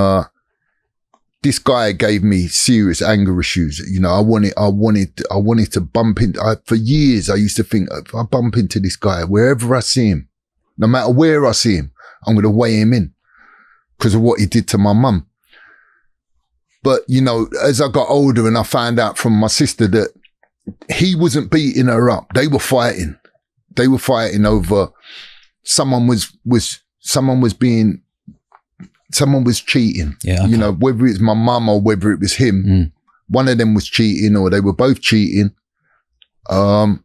this guy gave me serious anger issues. You know, I wanted to bump into, for years I used to think, if I bump into this guy, wherever I see him, no matter where I see him, I'm going to weigh him in because of what he did to my mum. But, you know, as I got older and I found out from my sister that he wasn't beating her up. They were fighting over someone was cheating, you know, whether it's my mum or whether it was him, one of them was cheating or they were both cheating. But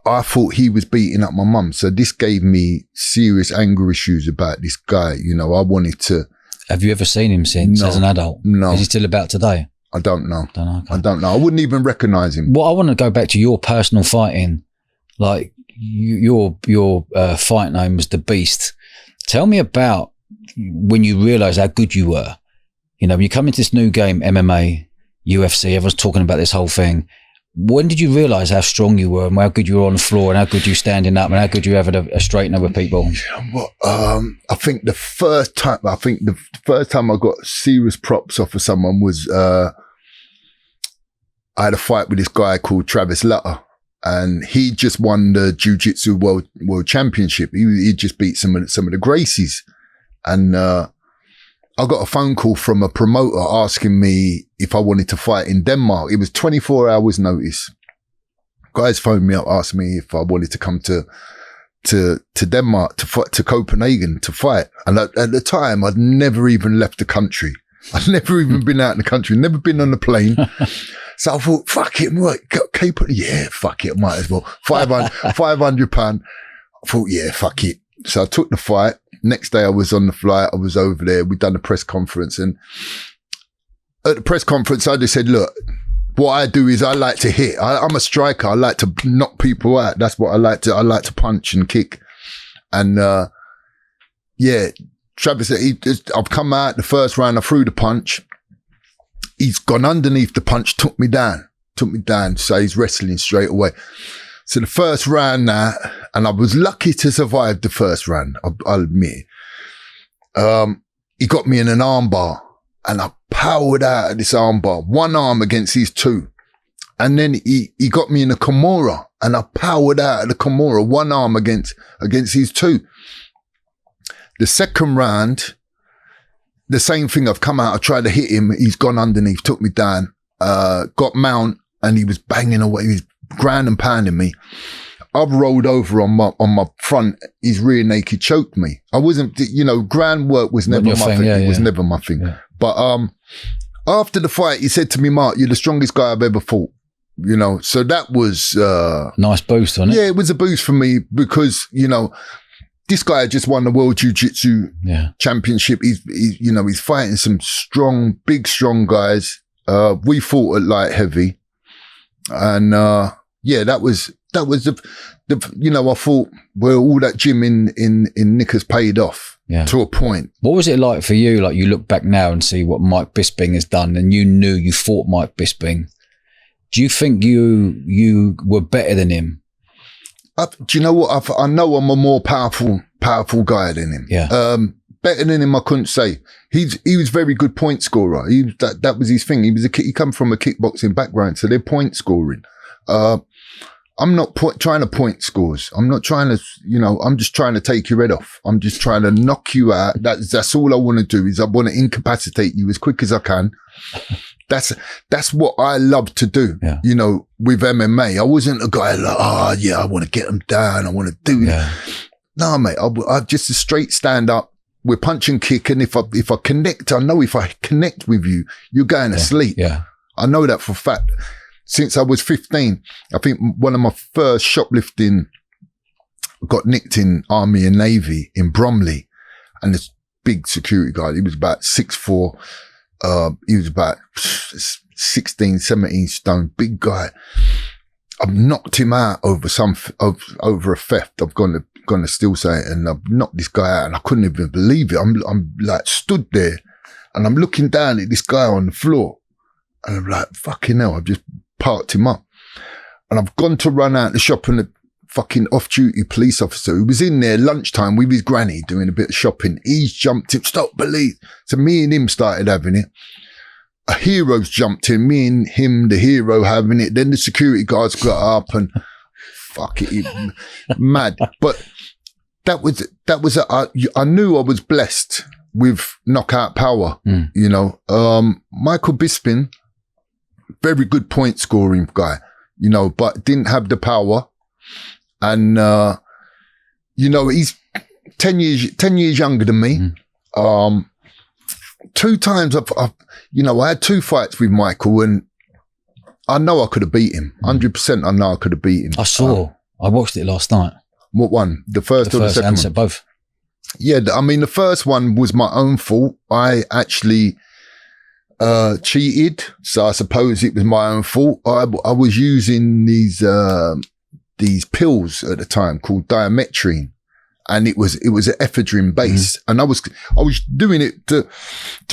I thought he was beating up my mum. So this gave me serious anger issues about this guy. You know, I wanted to. Have you ever seen him since as an adult? No. Is he still about today? I don't know. Okay. I don't know. I wouldn't even recognize him. Well, I want to go back to your personal fighting. Like your fight name was The Beast. Tell me about when you realised how good you were. You know, when you come into this new game, MMA, UFC, everyone's talking about this whole thing. When did you realise how strong you were and how good you were on the floor and how good you standing up and how good you having a straightener with people? Well, I think the first time I got serious props off of someone was I had a fight with this guy called Travis Lutter, and he just won the Jiu-Jitsu World Championship. He just beat some of the Gracies, and I got a phone call from a promoter asking me if I wanted to fight in Denmark. It was 24 hours notice. Guys phoned me up, asked me if I wanted to come to Denmark to fight, to Copenhagen to fight. And at the time, I'd never even left the country. I'd never even been out in the country, never been on a plane. So I thought, fuck it, what? Yeah, fuck it, might as well. £500. I thought, yeah, fuck it. So I took the fight. Next day I was on the flight. I was over there. We'd done a press conference, and at the press conference, I just said, look, what I do is I like to hit. I'm a striker. I like to knock people out. That's what I like to. I like to punch and kick. And, yeah, Travis said, I've come out the first round. I threw the punch. He's gone underneath the punch, took me down. So he's wrestling straight away. So the first round now, and I was lucky to survive the first round, I'll admit. He got me in an armbar, and I powered out of this armbar, one arm against his two. And then he got me in a Kimura, and I powered out of the Kimura, one arm against his two. The second round, the same thing. I've come out, I tried to hit him. He's gone underneath, took me down, got mount, and he was banging away. He was ground and pounding me. I've rolled over on my front. His rear naked choked me. I wasn't, ground work was never my thing. It was never my thing. Yeah. But after the fight, he said to me, Mark, you're the strongest guy I've ever fought. So that was nice boost, wasn't it? Yeah, it was a boost for me because this guy just won the World Jiu-Jitsu Championship. He's fighting some big strong guys. We fought at light heavy, and that was the I thought, well, all that gym in Knickers paid off to a point. What was it like for you? Like, you look back now and see what Mike Bisping has done, and you knew you fought Mike Bisping. Do you think you were better than him? Do you know what? I know I'm a more powerful guy than him. Yeah. Better than him, I couldn't say. He was very good point scorer. That was his thing. He come from a kickboxing background, so they're point scoring. I'm not trying to point scores. I'm not trying to, I'm just trying to take your head off. I'm just trying to knock you out. That's all I want to do, is I want to incapacitate you as quick as I can. That's what I love to do, with MMA. I wasn't a guy like, I want to get them down. I want to do it. No, mate, I just a straight stand up. We're punch and kick. And if I connect, I know if I connect with you, you're going to sleep. Yeah. I know that for a fact. Since I was 15, I think one of my first shoplifting got nicked in Army and Navy in Bromley. And this big security guard, he was about 6'4". He was about 16, 17 stone, big guy. I've knocked him out over over a theft. I've gone to still say it, and I've knocked this guy out, and I couldn't even believe it. I'm like stood there, and I'm looking down at this guy on the floor, and I'm like, fucking hell, I've just parked him up. And I've gone to run out the shop, and the fucking off-duty police officer who was in there lunchtime with his granny doing a bit of shopping, he's jumped in, stop police. So me and him started having it. A hero's jumped in, me and him, the hero, having it. Then the security guards got up and fuck it, mad. But I knew I was blessed with knockout power, Michael Bisping, very good point scoring guy, but didn't have the power. And, he's 10 years younger than me. Two times I had two fights with Michael, and I know I could have beat him. 100% I know I could have beat him. I watched it last night. What one? The first or the second one? Both. Yeah, I mean, the first one was my own fault. I actually cheated, so I suppose it was my own fault. I was using these pills at the time called diametrine, and it was an ephedrine base, and I was doing it to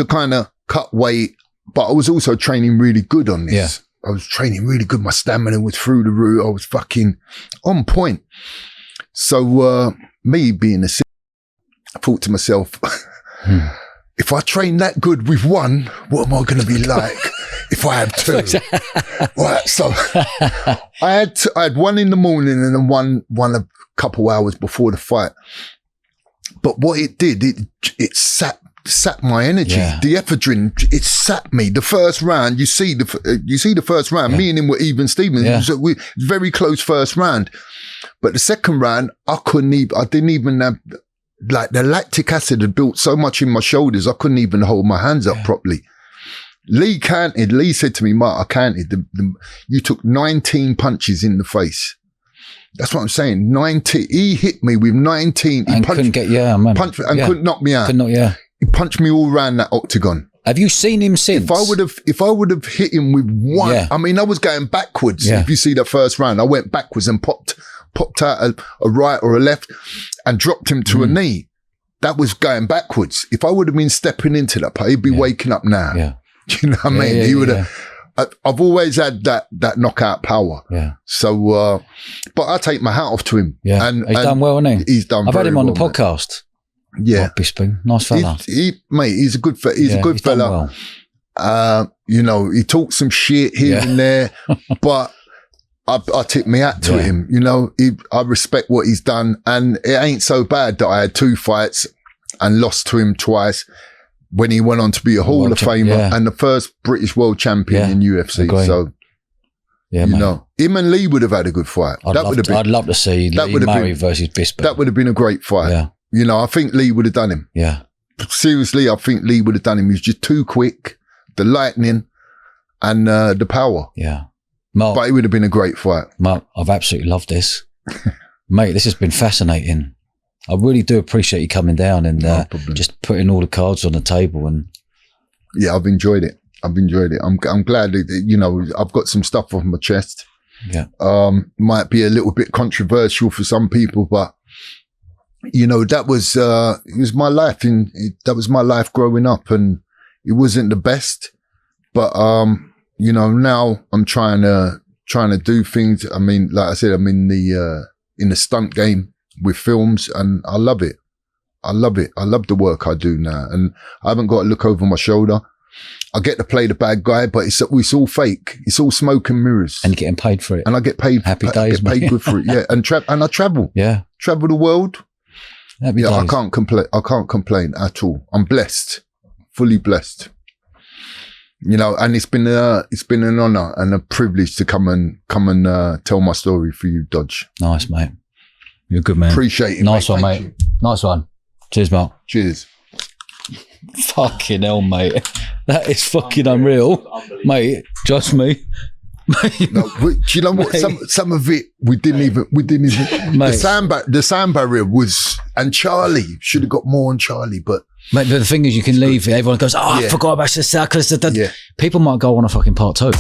kind of cut weight, but I was also training really good on this. Yeah. I was training really good. My stamina was through the roof. I was fucking on point. So me being I thought to myself, if I train that good with one, what am I going to be like if I have two? Right, so I had one in the morning and then one a couple hours before the fight. But what it did, it sapped my energy. Yeah. The ephedrine, it sapped me. The first round, you see the first round. Me and him were even Stevens. Yeah. It was a very close first round. But the second round, I didn't even have, like, the lactic acid had built so much in my shoulders, I couldn't even hold my hands up properly. Lee counted. Lee said to me, Mark, I counted. You took 19 punches in the face. That's what I'm saying. 19. He hit me with 19. He couldn't get, man. Punched and couldn't knock me out. He punched me all around that octagon. Have you seen him since? If I would have hit him with one, I mean, I was going backwards. If you see that first round, I went backwards and popped out a right or a left and dropped him to a knee. That was going backwards. If I would have been stepping into that, he'd be waking up now. Yeah. You know what I mean? He would have. I've always had that knockout power. Yeah. So, but I take my hat off to him. Yeah. And he's done well, hasn't he? He's done. I've had him on the well, podcast. Mate. Yeah. Mark Bisping, nice fella. He's a good fella. He's a good fella. Well. You know, he talks some shit here and there, but I tip my hat to him. You know, I respect what he's done, and it ain't so bad that I had 2 fights and lost to him twice when he went on to be a Hall of Famer and the first British world champion in UFC. Agree. So, you know, him and Lee would have had a good fight. I'd love to see Lee Murray versus Bisping. That would have been a great fight. Yeah. You know, I think Lee would have done him. Yeah. Seriously, I think Lee would have done him. He was just too quick, the lightning and the power. Yeah. Mark, but it would have been a great fight. Mark, I've absolutely loved this. Mate, this has been fascinating. I really do appreciate you coming down and just putting all the cards on the table. And yeah, I've enjoyed it. I'm glad that, you know, I've got some stuff off my chest. Yeah. Might be a little bit controversial for some people, but you know, that was, it was my life that was my life growing up, and it wasn't the best, but, you know, now I'm trying to do things. I mean, like I said, I'm in the stunt game with films, and I love it. I love it. I love the work I do now, and I haven't got to look over my shoulder. I get to play the bad guy, but it's all fake. It's all smoke and mirrors. And you're getting paid for it. And I get paid. Happy days, I get paid good for it. Yeah. And I travel. Yeah. Travel the world. Happy days. I can't complain at all. I'm blessed. Fully blessed. You know, and it's been an honor and a privilege to come and tell my story for you, Dodge. Nice, mate. You're a good man. Appreciate it. Nice one, mate. Nice one. Cheers, Mark. Cheers. Fucking hell, mate. That is fucking unreal. Mate, trust me. Mate. No, do you know what? Some of it we didn't even mate. The sound barrier was, and Charlie should have got more on Charlie, but mate, the thing is, you can leave. Everyone goes, I forgot about the sound, because people might go on a fucking part 2.